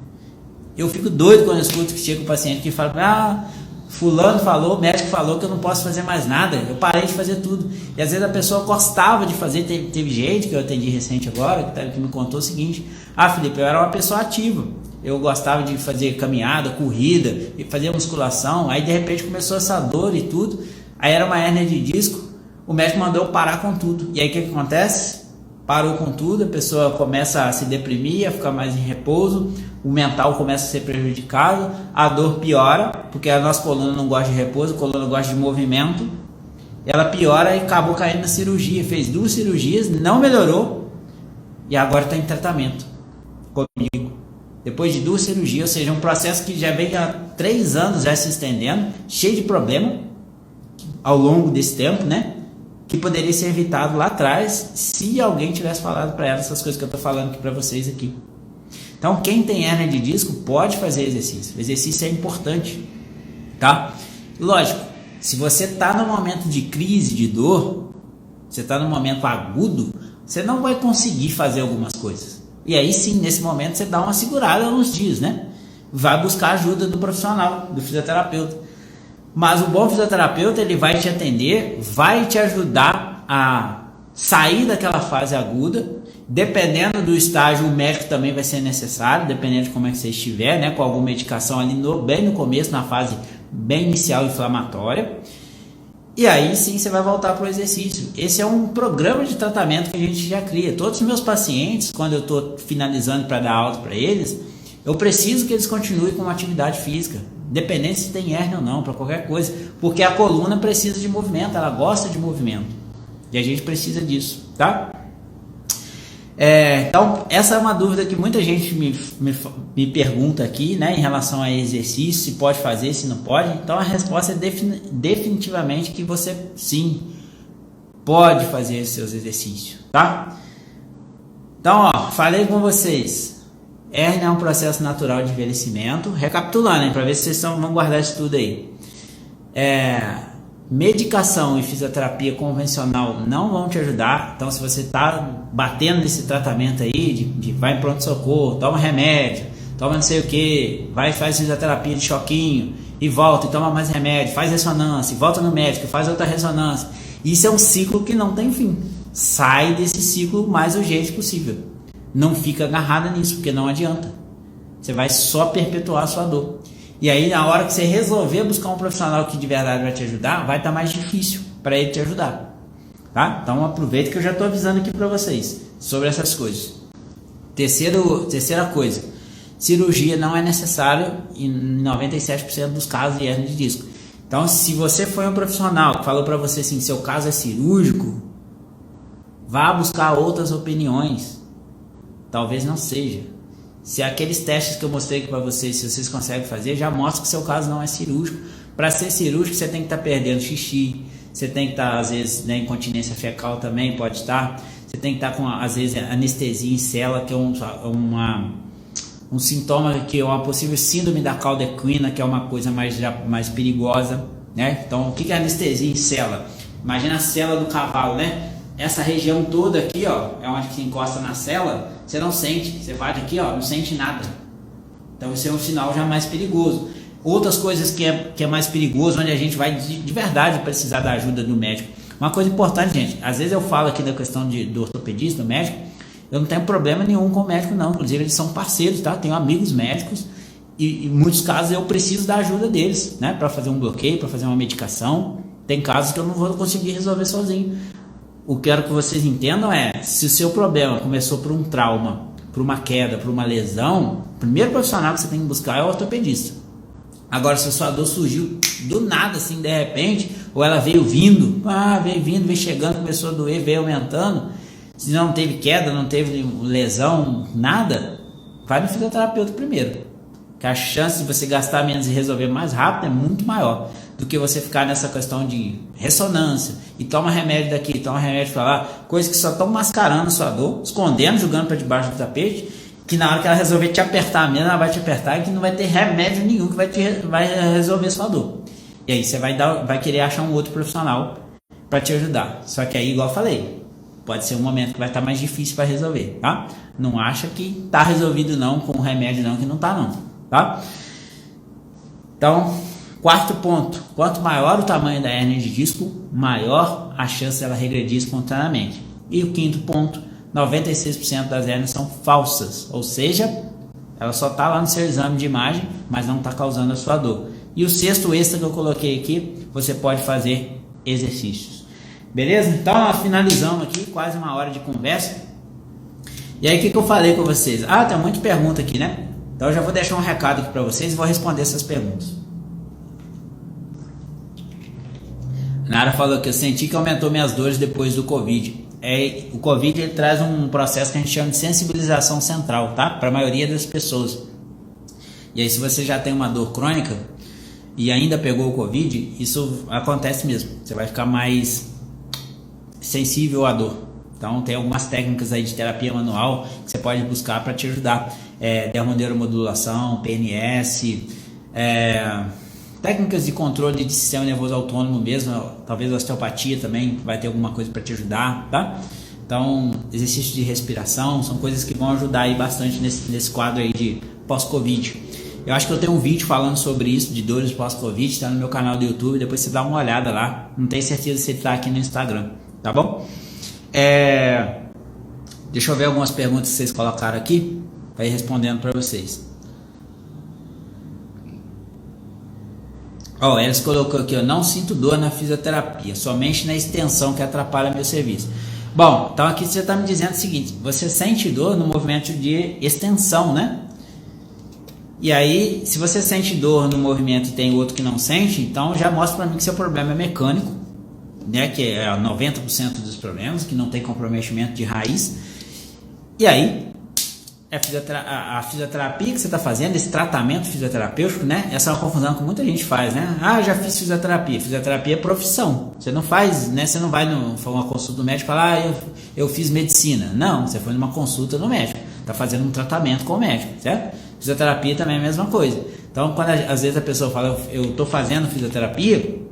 Eu fico doido quando eu escuto que chega um paciente que fala: fulano falou, o médico falou que eu não posso fazer mais nada, eu parei de fazer tudo. E às vezes a pessoa gostava de fazer. Teve gente que eu atendi recente agora que me contou o seguinte: Felipe, eu era uma pessoa ativa, eu gostava de fazer caminhada, corrida, e fazer musculação, aí de repente começou essa dor e tudo, aí era uma hérnia de disco, o médico mandou eu parar com tudo. E aí o que acontece? Parou com tudo, a pessoa começa a se deprimir, a ficar mais em repouso, o mental começa a ser prejudicado, a dor piora, porque a nossa coluna não gosta de repouso, a coluna gosta de movimento, ela piora e acabou caindo na cirurgia, fez 2 cirurgias, não melhorou, e agora está em tratamento comigo. Depois de 2 cirurgias, ou seja, um processo que já vem há 3 anos já se estendendo, cheio de problema ao longo desse tempo, né? Que poderia ser evitado lá atrás se alguém tivesse falado para ela essas coisas que eu estou falando aqui para vocês aqui. Então, quem tem hérnia de disco pode fazer exercício. O exercício é importante, tá? Lógico, se você está no momento de crise, de dor, você está no momento agudo, você não vai conseguir fazer algumas coisas. E aí sim, nesse momento, você dá uma segurada uns dias, né? Vai buscar ajuda do profissional, do fisioterapeuta. Mas o bom fisioterapeuta, ele vai te atender, vai te ajudar a sair daquela fase aguda. Dependendo do estágio, o médico também vai ser necessário, dependendo de como é que você estiver, né? Com alguma medicação ali bem no começo, na fase bem inicial inflamatória. E aí sim você vai voltar para o exercício. Esse é um programa de tratamento que a gente já cria. Todos os meus pacientes, quando eu estou finalizando para dar alta para eles, eu preciso que eles continuem com uma atividade física, independente se tem hérnia ou não, para qualquer coisa, porque a coluna precisa de movimento, ela gosta de movimento, e a gente precisa disso, tá? Então, essa é uma dúvida que muita gente me pergunta aqui, né, em relação a exercício, se pode fazer, se não pode. Então, a resposta é definitivamente que você, sim, pode fazer seus exercícios, tá? Então, ó, falei com vocês. Hérnia é um processo natural de envelhecimento. Recapitulando, para ver se vocês vão guardar isso tudo aí. Medicação e fisioterapia convencional não vão te ajudar. Então, se você está batendo nesse tratamento aí, vai em pronto-socorro, toma remédio, toma não sei o que, vai e faz fisioterapia de choquinho, e volta e toma mais remédio, faz ressonância, volta no médico, faz outra ressonância. Isso é um ciclo que não tem fim. Sai desse ciclo o mais urgente possível. Não fica agarrada nisso, porque não adianta. Você vai só perpetuar a sua dor. E aí, na hora que você resolver buscar um profissional que de verdade vai te ajudar, vai estar mais difícil para ele te ajudar, tá? Então, aproveita que eu já estou avisando aqui para vocês sobre essas coisas. Terceira coisa, cirurgia não é necessária em 97% dos casos de hérnia de disco. Então, se você foi um profissional que falou para você assim, seu caso é cirúrgico, vá buscar outras opiniões. Talvez não seja. Se aqueles testes que eu mostrei aqui para vocês, se vocês conseguem fazer, já mostra que o seu caso não é cirúrgico. Para ser cirúrgico, você tem que estar perdendo xixi, você tem que estar, às vezes, né, incontinência fecal também pode estar, você tem que estar com, às vezes, anestesia em célula, que é um sintoma que é uma possível síndrome da cauda equina, que é uma coisa mais perigosa, né? Então, o que é anestesia em cela? Imagina a cela do cavalo, né? Essa região toda aqui, ó, é onde que encosta na cela, você não sente, você vai aqui, ó, não sente nada. Então, isso é um sinal já mais perigoso. Outras coisas que é mais perigoso, onde a gente vai de verdade precisar da ajuda do médico. Uma coisa importante, gente, às vezes eu falo aqui da questão do ortopedista, do médico, eu não tenho problema nenhum com o médico não, inclusive eles são parceiros, tá? Tenho amigos médicos e em muitos casos eu preciso da ajuda deles, né? Para fazer um bloqueio, para fazer uma medicação. Tem casos que eu não vou conseguir resolver sozinho. O que eu quero que vocês entendam é, se o seu problema começou por um trauma, por uma queda, por uma lesão, o primeiro profissional que você tem que buscar é o ortopedista. Agora, se a sua dor surgiu do nada, assim, de repente, ou ela veio vindo, veio chegando, começou a doer, veio aumentando, se não teve queda, não teve lesão, nada, vai no fisioterapeuta primeiro, que a chance de você gastar menos e resolver mais rápido é muito maior do que você ficar nessa questão de ressonância, e toma remédio daqui, toma remédio pra lá, coisas que só estão mascarando a sua dor, escondendo, jogando para debaixo do tapete, que na hora que ela resolver te apertar mesmo, ela vai te apertar e que não vai ter remédio nenhum que vai resolver sua dor. E aí você vai querer achar um outro profissional para te ajudar. Só que aí, igual eu falei, pode ser um momento que vai estar mais difícil para resolver, tá? Não acha que tá resolvido não, com o remédio não, que não tá não, tá? Então, quarto ponto, quanto maior o tamanho da hérnia de disco, maior a chance dela regredir espontaneamente. E o quinto ponto, 96% das hérnias são falsas, ou seja, ela só está lá no seu exame de imagem, mas não está causando a sua dor. E o sexto extra que eu coloquei aqui, você pode fazer exercícios. Beleza? Então, nós finalizamos aqui, quase uma hora de conversa. E aí, o que eu falei com vocês? Tem muita pergunta aqui, né? Então, eu já vou deixar um recado aqui para vocês e vou responder essas perguntas. A Nara falou que eu senti que aumentou minhas dores depois do Covid. O Covid ele traz um processo que a gente chama de sensibilização central, tá? Para a maioria das pessoas. E aí, se você já tem uma dor crônica e ainda pegou o Covid, isso acontece mesmo. Você vai ficar mais sensível à dor. Então, tem algumas técnicas aí de terapia manual que você pode buscar para te ajudar. Dermoneuromodulação, PNS, técnicas de controle de sistema nervoso autônomo mesmo, talvez osteopatia também vai ter alguma coisa para te ajudar, tá? Então, exercício de respiração são coisas que vão ajudar aí bastante nesse quadro aí de pós-Covid. Eu acho que eu tenho um vídeo falando sobre isso, de dores pós-Covid, está no meu canal do YouTube, depois você dá uma olhada lá, não tenho certeza se ele está aqui no Instagram, tá bom? Deixa eu ver algumas perguntas que vocês colocaram aqui, para ir respondendo para vocês. Eles colocou aqui, não sinto dor na fisioterapia, somente na extensão que atrapalha meu serviço. Bom, então aqui você está me dizendo o seguinte, você sente dor no movimento de extensão, né? E aí, se você sente dor no movimento e tem outro que não sente, então já mostra para mim que seu problema é mecânico, né? Que é 90% dos problemas, que não tem comprometimento de raiz. E aí, a fisioterapia que você está fazendo, esse tratamento fisioterapêutico, né? Essa é uma confusão que muita gente faz, né? Já fiz fisioterapia. Fisioterapia é profissão. Você não faz, né? Você não vai numa consulta do médico e fala, eu fiz medicina. Não, você foi numa consulta no médico. Está fazendo um tratamento com o médico, certo? Fisioterapia também é a mesma coisa. Então, quando às vezes a pessoa fala, eu estou fazendo fisioterapia,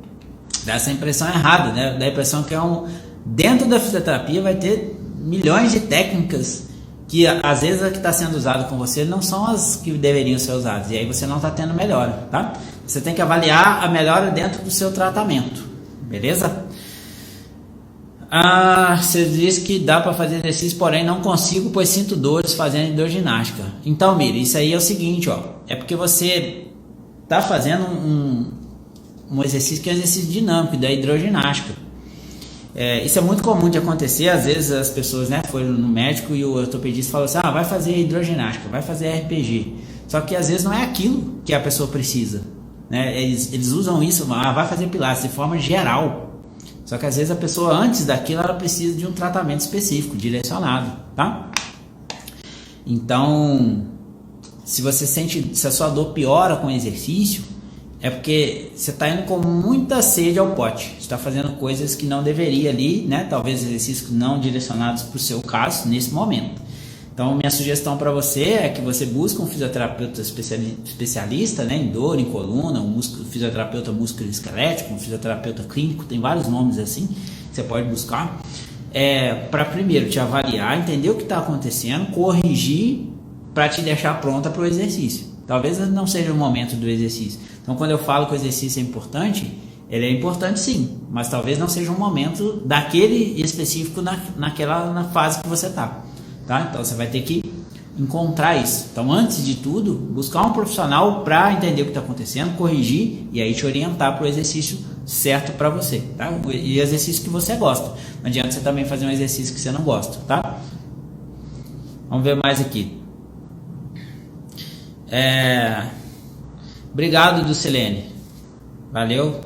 dá essa impressão errada, né? Dá a impressão que dentro da fisioterapia vai ter milhões de técnicas que às vezes a que está sendo usada com você não são as que deveriam ser usadas, e aí você não está tendo melhora, tá? Você tem que avaliar a melhora dentro do seu tratamento, beleza? Você diz que dá para fazer exercício, porém não consigo, pois sinto dores fazendo hidroginástica. Então, Miri, isso aí é o seguinte, é porque você está fazendo um exercício que é um exercício dinâmico da hidroginástica. Isso é muito comum de acontecer. Às vezes as pessoas, né, foram no médico e o ortopedista falou assim, vai fazer hidroginástica, vai fazer RPG, só que às vezes não é aquilo que a pessoa precisa, né? Eles usam isso, vai fazer pilates de forma geral, só que às vezes a pessoa antes daquilo ela precisa de um tratamento específico, direcionado, tá? Então, se a sua dor piora com o exercício, é porque você está indo com muita sede ao pote, você está fazendo coisas que não deveria ali, né? Talvez exercícios não direcionados para o seu caso nesse momento. Então, minha sugestão para você é que você busque um fisioterapeuta especialista, né, em dor, em coluna, um fisioterapeuta musculoesquelético, um fisioterapeuta clínico, tem vários nomes assim, que você pode buscar, para primeiro te avaliar, entender o que está acontecendo, corrigir para te deixar pronta para o exercício. Talvez não seja o momento do exercício. Então, quando eu falo que o exercício é importante, ele é importante sim, mas talvez não seja um momento daquele específico na fase que você está. Tá? Então você vai ter que encontrar isso. Então, antes de tudo, buscar um profissional para entender o que está acontecendo, corrigir e aí te orientar para o exercício certo para você, tá? E exercício que você gosta. Não adianta você também fazer um exercício que você não gosta, tá? Vamos ver mais aqui. Obrigado, Dulcilene. Valeu.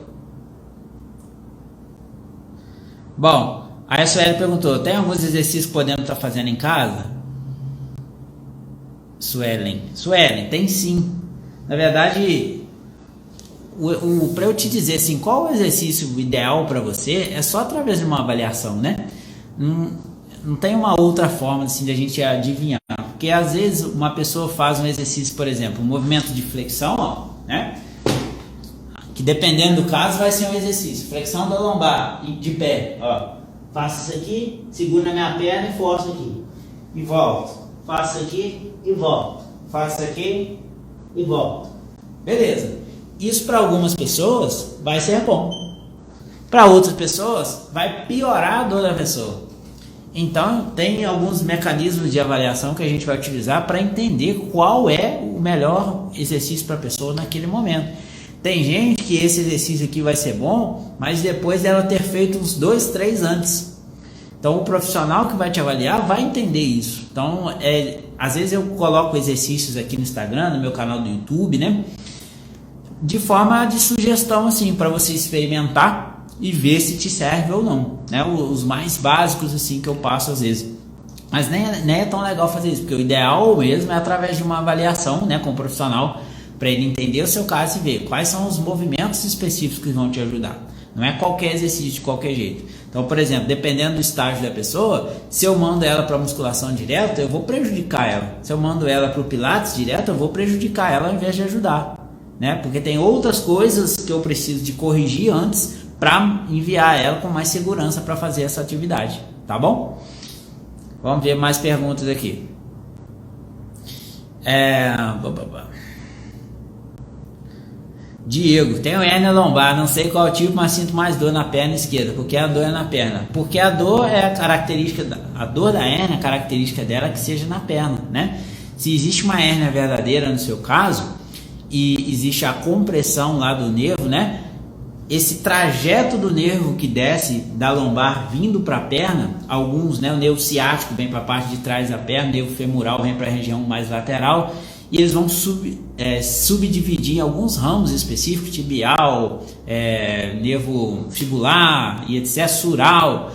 Bom, a Sueli perguntou, tem alguns exercícios que podemos estar fazendo em casa? Suelen, tem sim. Na verdade, para eu te dizer assim, qual o exercício ideal para você, é só através de uma avaliação, né? Não tem uma outra forma assim, de a gente adivinhar. Porque às vezes uma pessoa faz um exercício, por exemplo, um movimento de flexão, ó, né? Que dependendo do caso vai ser um exercício. Flexão da lombar, de pé, ó. Faço isso aqui, seguro na minha perna e forço aqui. E volto. Faço aqui e volto. Faço aqui e volto. Beleza. Isso para algumas pessoas vai ser bom. Para outras pessoas vai piorar a dor da pessoa. Então tem alguns mecanismos de avaliação que a gente vai utilizar para entender qual é o melhor exercício para a pessoa naquele momento. Tem gente que esse exercício aqui vai ser bom, mas depois dela ter feito uns 2, 3 antes. Então o profissional que vai te avaliar vai entender isso. Então, às vezes eu coloco exercícios aqui no Instagram, no meu canal do YouTube, né? De forma de sugestão, assim, para você experimentar e ver se te serve ou não, né? Os mais básicos, assim, que eu passo às vezes. Mas nem é tão legal fazer isso, porque o ideal mesmo é através de uma avaliação, né, com o profissional, para ele entender o seu caso e ver quais são os movimentos específicos que vão te ajudar. Não é qualquer exercício de qualquer jeito. Então, por exemplo, dependendo do estágio da pessoa, se eu mando ela para musculação direta, eu vou prejudicar ela. Se eu mando ela para o Pilates direto, eu vou prejudicar ela ao invés de ajudar, né? Porque tem outras coisas que eu preciso de corrigir antes para enviar ela com mais segurança para fazer essa atividade, tá bom? Vamos ver mais perguntas aqui. Diego, tenho hérnia lombar, não sei qual tipo, mas sinto mais dor na perna esquerda. Porque a dor é na perna? Porque a dor é a característica, a dor da hérnia, a característica dela é que seja na perna, né? Se existe uma hérnia verdadeira no seu caso, e existe a compressão lá do nervo, né? Esse trajeto do nervo que desce da lombar vindo para a perna, alguns, né? O nervo ciático vem para a parte de trás da perna, o nervo femoral vem para a região mais lateral, e eles vão subdividir em alguns ramos específicos, tibial, nervo fibular e etc, sural,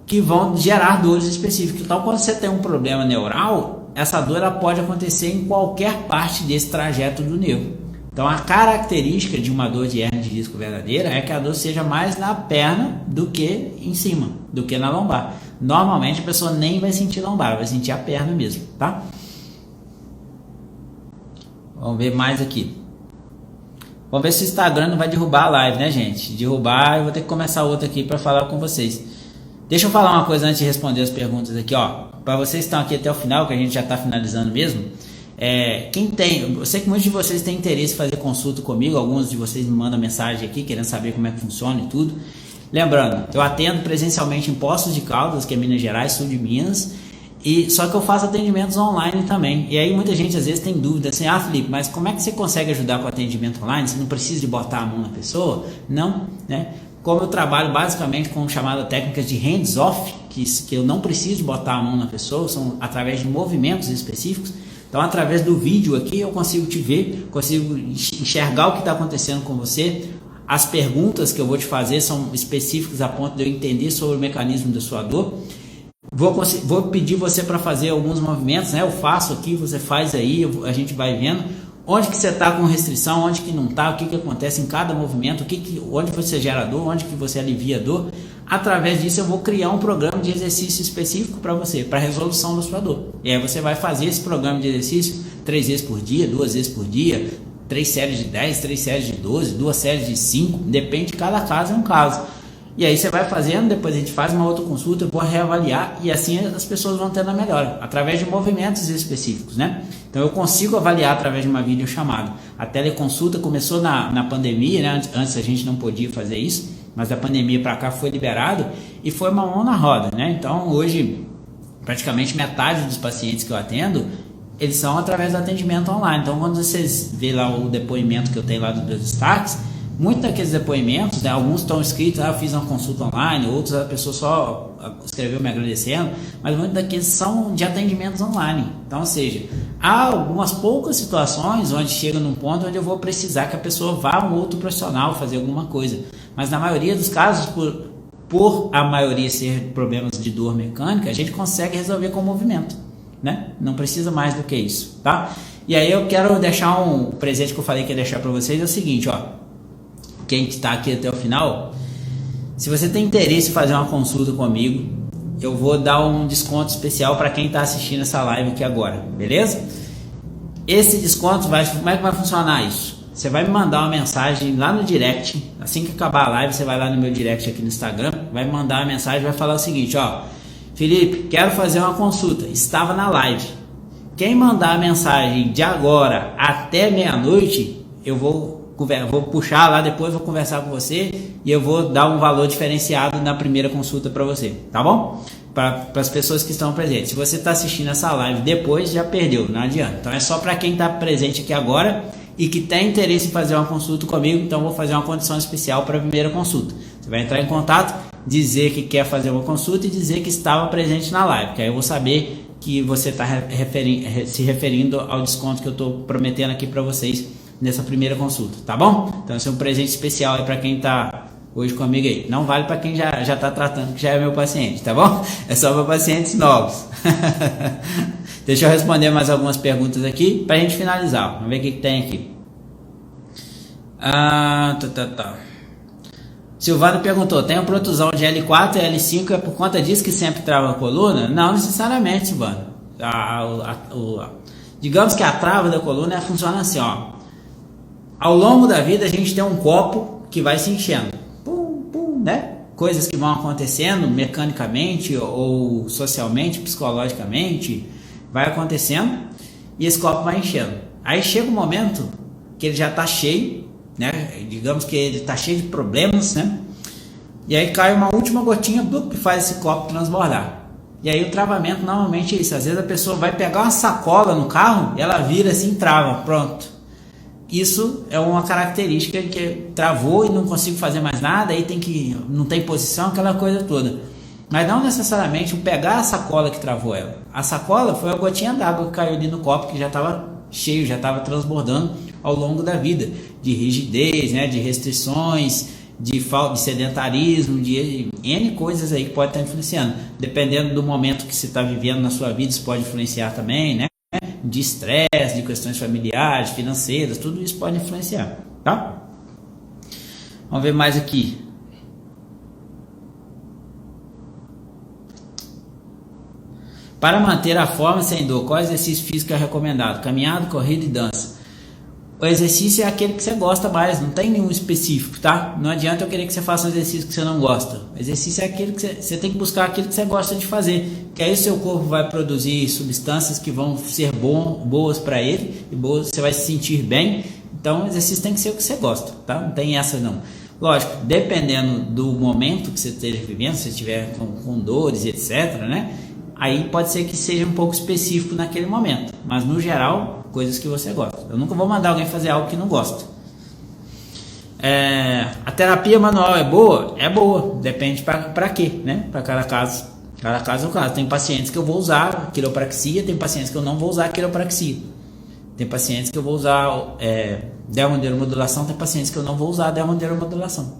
que vão gerar dores específicas. Então, quando você tem um problema neural, essa dor ela pode acontecer em qualquer parte desse trajeto do nervo. Então, a característica de uma dor de hérnia de disco verdadeira é que a dor seja mais na perna do que em cima, do que na lombar. Normalmente, a pessoa nem vai sentir lombar, vai sentir a perna mesmo, tá? Vamos ver mais aqui. Vamos ver se o Instagram não vai derrubar a live, né, gente? Derrubar, eu vou ter que começar outra aqui para falar com vocês. Deixa eu falar uma coisa antes de responder as perguntas aqui, ó. Para vocês que estão aqui até o final, que a gente já está finalizando mesmo. Eu sei que muitos de vocês têm interesse em fazer consulta comigo. Alguns de vocês me mandam mensagem aqui querendo saber como é que funciona e tudo. Lembrando, eu atendo presencialmente em Poços de Caldas, que é Minas Gerais, sul de Minas. Só que eu faço atendimentos online também. E aí muita gente às vezes tem dúvida assim, Felipe, mas como é que você consegue ajudar com atendimento online? Você não precisa de botar a mão na pessoa? Não, né? Como eu trabalho basicamente com chamadas técnicas de hands-off, que eu não preciso de botar a mão na pessoa, são através de movimentos específicos. Então, através do vídeo aqui, eu consigo te ver, consigo enxergar o que está acontecendo com você. As perguntas que eu vou te fazer são específicas a ponto de eu entender sobre o mecanismo da sua dor. Vou pedir você para fazer alguns movimentos, né? Eu faço aqui, você faz aí, a gente vai vendo onde que você está com restrição, onde que não está, o que que acontece em cada movimento, onde você gera dor, onde que você alivia a dor. Através disso eu vou criar um programa de exercício específico para você, para resolução da sua dor. E aí você vai fazer esse programa de exercício 3 vezes por dia, 2 vezes por dia, 3 séries de 10, 3 séries de 12, 2 séries de 5, depende, cada caso é um caso. E aí você vai fazendo, depois a gente faz uma outra consulta, eu vou reavaliar e assim as pessoas vão tendo a melhora, através de movimentos específicos, né? Então eu consigo avaliar através de uma videochamada. A teleconsulta começou na pandemia, né? Antes a gente não podia fazer isso, mas da pandemia para cá foi liberado e foi uma mão na roda, né? Então hoje praticamente metade dos pacientes que eu atendo, eles são através do atendimento online. Então quando vocês vê lá o depoimento que eu tenho lá dos meus destaques, muitos daqueles depoimentos, né, alguns estão escritos, eu fiz uma consulta online, outros a pessoa só escreveu me agradecendo, mas muitos daqueles são de atendimentos online. Então, ou seja, há algumas poucas situações onde chega num ponto onde eu vou precisar que a pessoa vá a um outro profissional fazer alguma coisa. Mas na maioria dos casos, por a maioria ser problemas de dor mecânica, a gente consegue resolver com o movimento, né? Não precisa mais do que isso, tá? E aí eu quero deixar um presente que eu falei que ia deixar para vocês, é o seguinte, ó. Quem está aqui até o final, se você tem interesse em fazer uma consulta comigo, eu vou dar um desconto especial para quem está assistindo essa live aqui agora, beleza? Esse desconto como é que vai funcionar isso? Você vai me mandar uma mensagem lá no direct, assim que acabar a live, você vai lá no meu direct aqui no Instagram, vai me mandar uma mensagem, vai falar o seguinte, ó, Felipe, quero fazer uma consulta, estava na live. Quem mandar a mensagem de agora até meia-noite, eu vou puxar lá depois, vou conversar com você e eu vou dar um valor diferenciado na primeira consulta para você, tá bom? Para as pessoas que estão presentes. Se você está assistindo essa live depois, já perdeu, não adianta. Então é só para quem está presente aqui agora e que tem interesse em fazer uma consulta comigo, então vou fazer uma condição especial para a primeira consulta. Você vai entrar em contato, dizer que quer fazer uma consulta e dizer que estava presente na live, que aí eu vou saber que você está se referindo ao desconto que eu estou prometendo aqui para vocês nessa primeira consulta, tá bom? Então esse é um presente especial aí para quem tá hoje comigo aí. Não vale para quem já tá tratando, que já é meu paciente, tá bom? É só para pacientes novos. Deixa eu responder mais algumas perguntas aqui pra gente finalizar. Vamos ver o que tem aqui. Silvano perguntou, tenho protusão de L4 e L5, é por conta disso que sempre trava a coluna? Não necessariamente, Silvano. Digamos que a trava da coluna funciona assim, ó. Ao longo da vida a gente tem um copo que vai se enchendo, né? Coisas que vão acontecendo mecanicamente ou socialmente, psicologicamente, vai acontecendo e esse copo vai enchendo. Aí chega um momento que ele já está cheio, né? Digamos que ele está cheio de problemas, né? E aí cai uma última gotinha que faz esse copo transbordar. E aí o travamento normalmente é isso. Às vezes a pessoa vai pegar uma sacola no carro e ela vira assim e trava, pronto. Isso é uma característica que travou e não consigo fazer mais nada, aí não tem posição, aquela coisa toda. Mas não necessariamente o pegar a sacola que travou ela. A sacola foi a gotinha d'água que caiu ali no copo, que já estava cheio, já estava transbordando ao longo da vida, de rigidez, né, de restrições, de falta de sedentarismo, de N coisas aí que pode estar influenciando. Dependendo do momento que você está vivendo na sua vida, isso pode influenciar também, né? De estresse, de questões familiares, financeiras, tudo isso pode influenciar, tá? Vamos ver mais aqui. Para manter a forma sem dor, qual exercício físico é recomendado? Caminhada, corrida e dança. O exercício é aquele que você gosta mais, não tem nenhum específico, tá? Não adianta eu querer que você faça um exercício que você não gosta. O exercício é aquele que você tem que buscar aquilo que você gosta de fazer, que aí o seu corpo vai produzir substâncias que vão ser boas para ele, e você vai se sentir bem. Então o exercício tem que ser o que você gosta, tá? Não tem essa não. Lógico, dependendo do momento que você esteja vivendo, se você estiver com dores e etc, né? Aí pode ser que seja um pouco específico naquele momento, mas no geral, coisas que você gosta. Eu nunca vou mandar alguém fazer algo que não gosta. A terapia manual é boa? É boa, depende para quê, né? Para cada caso. Cada caso é um caso. Tem pacientes que eu vou usar quiropraxia, tem pacientes que eu não vou usar quiropraxia. Tem pacientes que eu vou usar dermoneuromodulação, tem pacientes que eu não vou usar dermoneuromodulação.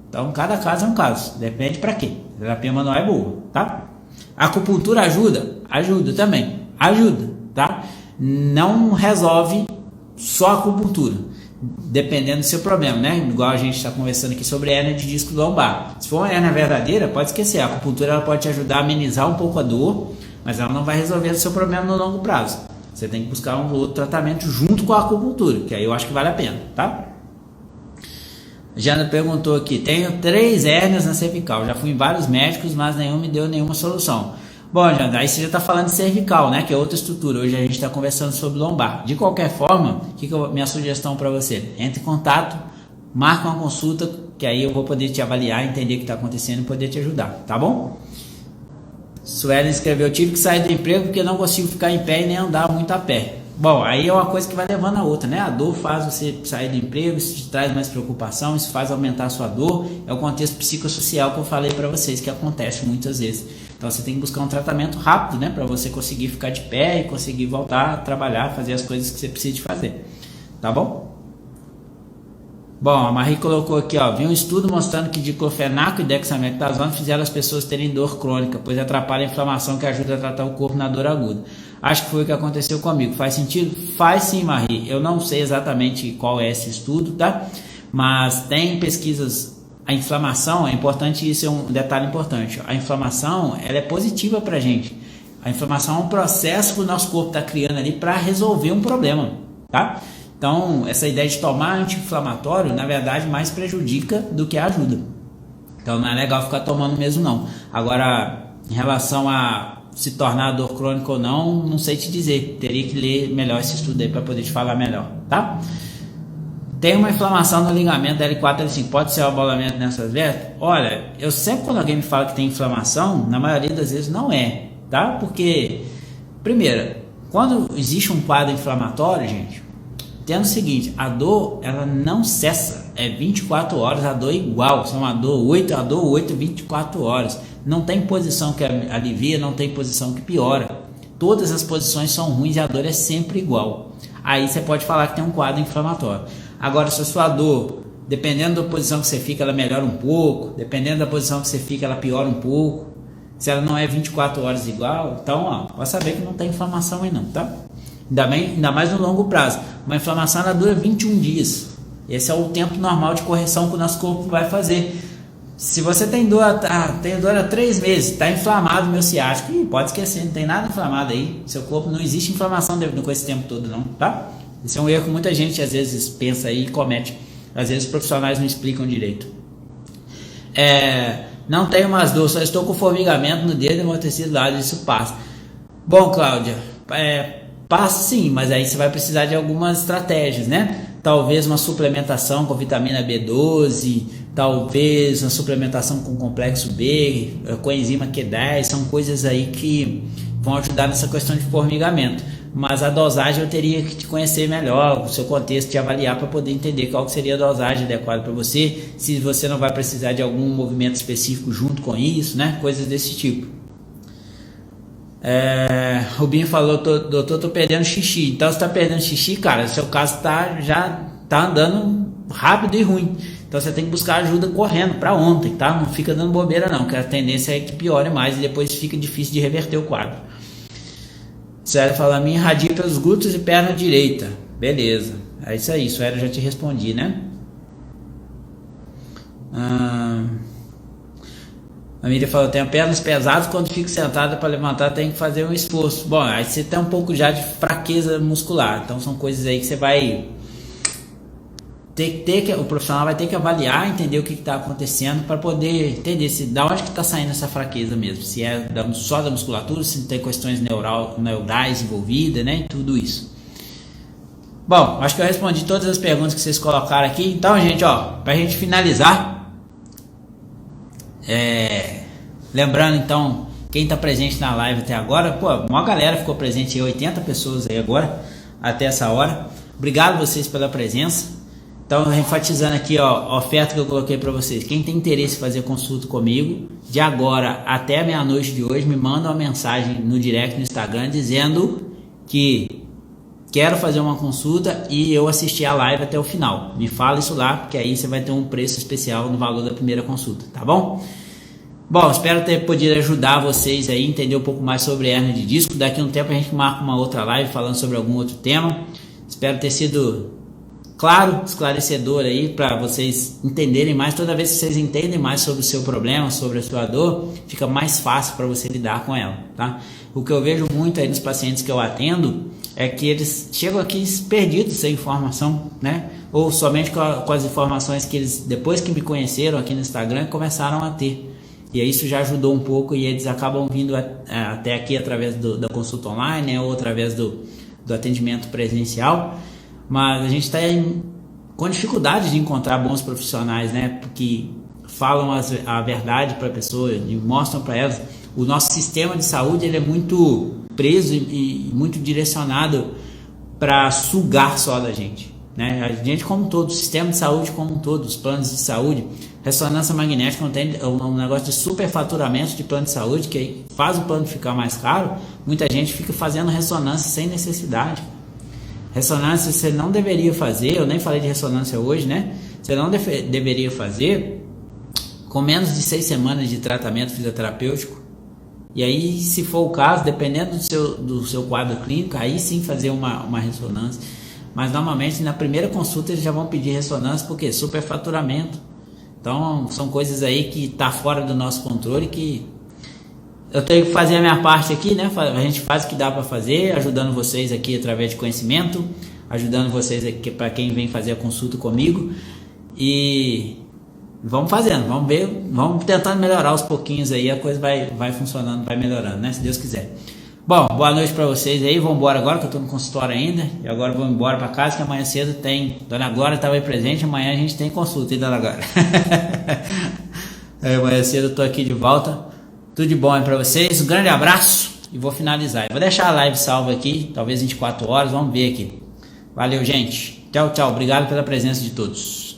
Então, cada caso é um caso, depende para quê. A terapia manual é boa, tá? A acupuntura ajuda? Ajuda também, ajuda, tá? Não resolve só a acupuntura. dependendo do seu problema, né? Igual a gente está conversando aqui sobre hérnia de disco lombar. Se for uma hérnia verdadeira, pode esquecer, a acupuntura ela pode te ajudar a amenizar um pouco a dor, mas ela não vai resolver o seu problema no longo prazo. Você tem que buscar um outro tratamento junto com a acupuntura, que aí eu acho que vale a pena, tá? Jana perguntou aqui, tenho 3 hérnias na cervical, já fui em vários médicos, mas nenhum me deu nenhuma solução. Bom, Jana, aí você já está falando de cervical, né? Que é outra estrutura. Hoje a gente está conversando sobre lombar. De qualquer forma, minha sugestão para você? Entre em contato, marca uma consulta, que aí eu vou poder te avaliar, entender o que está acontecendo e poder te ajudar, tá bom? Suelen escreveu, tive que sair do emprego porque não consigo ficar em pé e nem andar muito a pé. Bom, aí é uma coisa que vai levando a outra, né? A dor faz você sair do emprego, isso te traz mais preocupação, isso faz aumentar a sua dor. É o contexto psicossocial que eu falei para vocês, que acontece muitas vezes. Então você tem que buscar um tratamento rápido, né? Para você conseguir ficar de pé e conseguir voltar a trabalhar, fazer as coisas que você precisa de fazer. Tá bom? Bom, a Marie colocou aqui, ó, vi um estudo mostrando que diclofenaco e dexametasona fizeram as pessoas terem dor crônica, pois atrapalha a inflamação que ajuda a tratar o corpo na dor aguda. Acho que foi o que aconteceu comigo. Faz sentido? Faz sim, Marie. Eu não sei exatamente qual é esse estudo, tá? Mas tem pesquisas. A inflamação é importante, isso é um detalhe importante. A inflamação, ela é positiva pra gente. A inflamação é um processo que o nosso corpo está criando ali para resolver um problema, tá? Então, essa ideia de tomar anti-inflamatório, na verdade, mais prejudica do que ajuda. Então, não é legal ficar tomando mesmo, não. Agora, em relação a se tornar dor crônica ou não, não sei te dizer. Teria que ler melhor esse estudo aí para poder te falar melhor, tá? Tem uma inflamação no ligamento L4, L5, pode ser o abolamento nessas vértebras? Olha, eu sempre quando alguém me fala que tem inflamação, na maioria das vezes não é, tá? Porque, primeiro, quando existe um quadro inflamatório, gente, entenda o seguinte, a dor, ela não cessa, é 24 horas, a dor é igual, se é uma dor 8, a dor 8, 24 horas, não tem posição que alivia, não tem posição que piora, todas as posições são ruins e a dor é sempre igual, aí você pode falar que tem um quadro inflamatório. Agora, se a sua dor, dependendo da posição que você fica, ela melhora um pouco, dependendo da posição que você fica, ela piora um pouco, se ela não é 24 horas igual, então, ó, pode saber que não tem inflamação aí não, tá? Ainda mais no longo prazo. Uma inflamação ela dura 21 dias. Esse é o tempo normal de correção que o nosso corpo vai fazer. Se você tem dor há 3 meses, está inflamado meu ciático, pode esquecer, não tem nada inflamado aí. Seu corpo não existe inflamação com esse tempo todo não, tá? Esse é um erro que muita gente às vezes pensa aí e comete. Às vezes os profissionais não explicam direito. Não tenho mais dor, só estou com formigamento no dedo e amortecido do lado, isso passa. Bom, Cláudia, passa sim, mas aí você vai precisar de algumas estratégias, né? Talvez uma suplementação com vitamina B12, talvez uma suplementação com complexo B, com enzima Q10, são coisas aí que vão ajudar nessa questão de formigamento. Mas a dosagem eu teria que te conhecer melhor, o seu contexto, te avaliar para poder entender qual que seria a dosagem adequada para você, se você não vai precisar de algum movimento específico junto com isso, né? Coisas desse tipo. Rubinho falou, doutor, tô perdendo xixi. Então, você tá perdendo xixi, cara, seu caso já tá andando rápido e ruim. Então, você tem que buscar ajuda correndo para ontem, tá? Não fica dando bobeira não, que a tendência é que piore mais e depois fica difícil de reverter o quadro. Sueli fala, me irradia pelos glúteos e perna direita. Beleza, é isso aí, Sueli, eu já te respondi, né? A Miriam falou, tenho pernas pesadas, quando fico sentada para levantar tenho que fazer um esforço. Bom, aí você tem um pouco já de fraqueza muscular, então são coisas aí que você vai o profissional vai ter que avaliar, entender o que está acontecendo para poder entender da onde que está saindo essa fraqueza mesmo, se é só da musculatura, se tem questões neurais envolvidas, né, e tudo isso. Bom, acho que eu respondi todas as perguntas que vocês colocaram aqui. Então, gente, ó, para a gente finalizar, lembrando então, quem está presente na live até agora, pô, uma galera ficou presente aí, 80 pessoas aí agora, até essa hora. Obrigado vocês pela presença. Então, enfatizando aqui, ó, a oferta que eu coloquei para vocês. Quem tem interesse em fazer consulta comigo, de agora até meia-noite de hoje, me manda uma mensagem no direct no Instagram dizendo que quero fazer uma consulta e eu assistir a live até o final. Me fala isso lá, porque aí você vai ter um preço especial no valor da primeira consulta, tá bom? Bom, espero ter podido ajudar vocês aí a entender um pouco mais sobre hérnia de disco. Daqui a um tempo a gente marca uma outra live falando sobre algum outro tema. Espero ter sido claro, esclarecedor aí para vocês entenderem mais. Toda vez que vocês entendem mais sobre o seu problema, sobre a sua dor, fica mais fácil para você lidar com ela, tá? O que eu vejo muito aí nos pacientes que eu atendo é que eles chegam aqui perdidos sem informação, né? Ou somente com as informações que eles, depois que me conheceram aqui no Instagram, começaram a ter. E aí isso já ajudou um pouco e eles acabam vindo até aqui através da consulta online, né? Ou através do atendimento presencial. Mas a gente está com dificuldade de encontrar bons profissionais, né? Porque falam a verdade para a pessoa e mostram para elas. O nosso sistema de saúde ele é muito preso e muito direcionado para sugar só da gente, né? A gente como um todo, o sistema de saúde como um todo, os planos de saúde, ressonância magnética não tem um negócio de superfaturamento de plano de saúde que aí faz o plano ficar mais caro. Muita gente fica fazendo ressonância sem necessidade. Ressonância você não deveria fazer, eu nem falei de ressonância hoje, né? Você não deveria fazer com menos de 6 semanas de tratamento fisioterapêutico. E aí, se for o caso, dependendo do seu quadro clínico, aí sim fazer uma ressonância. Mas normalmente na primeira consulta eles já vão pedir ressonância porque superfaturamento. Então são coisas aí que tá fora do nosso controle, que eu tenho que fazer a minha parte aqui, né? A gente faz o que dá para fazer, ajudando vocês aqui através de conhecimento, ajudando vocês aqui para quem vem fazer a consulta comigo. E vamos fazendo, vamos ver, vamos tentando melhorar aos pouquinhos aí, a coisa vai funcionando, vai melhorando, né? Se Deus quiser. Bom, boa noite para vocês aí, vamos embora agora que eu tô no consultório ainda. E agora vamos embora para casa que amanhã cedo tem, Dona Glória estava aí presente, amanhã a gente tem consulta, hein, Dona Glória? Amanhã cedo eu tô aqui de volta. Tudo de bom aí pra vocês, um grande abraço e vou finalizar. Eu vou deixar a live salva aqui, talvez 24 horas, vamos ver aqui. Valeu, gente. Tchau, tchau. Obrigado pela presença de todos.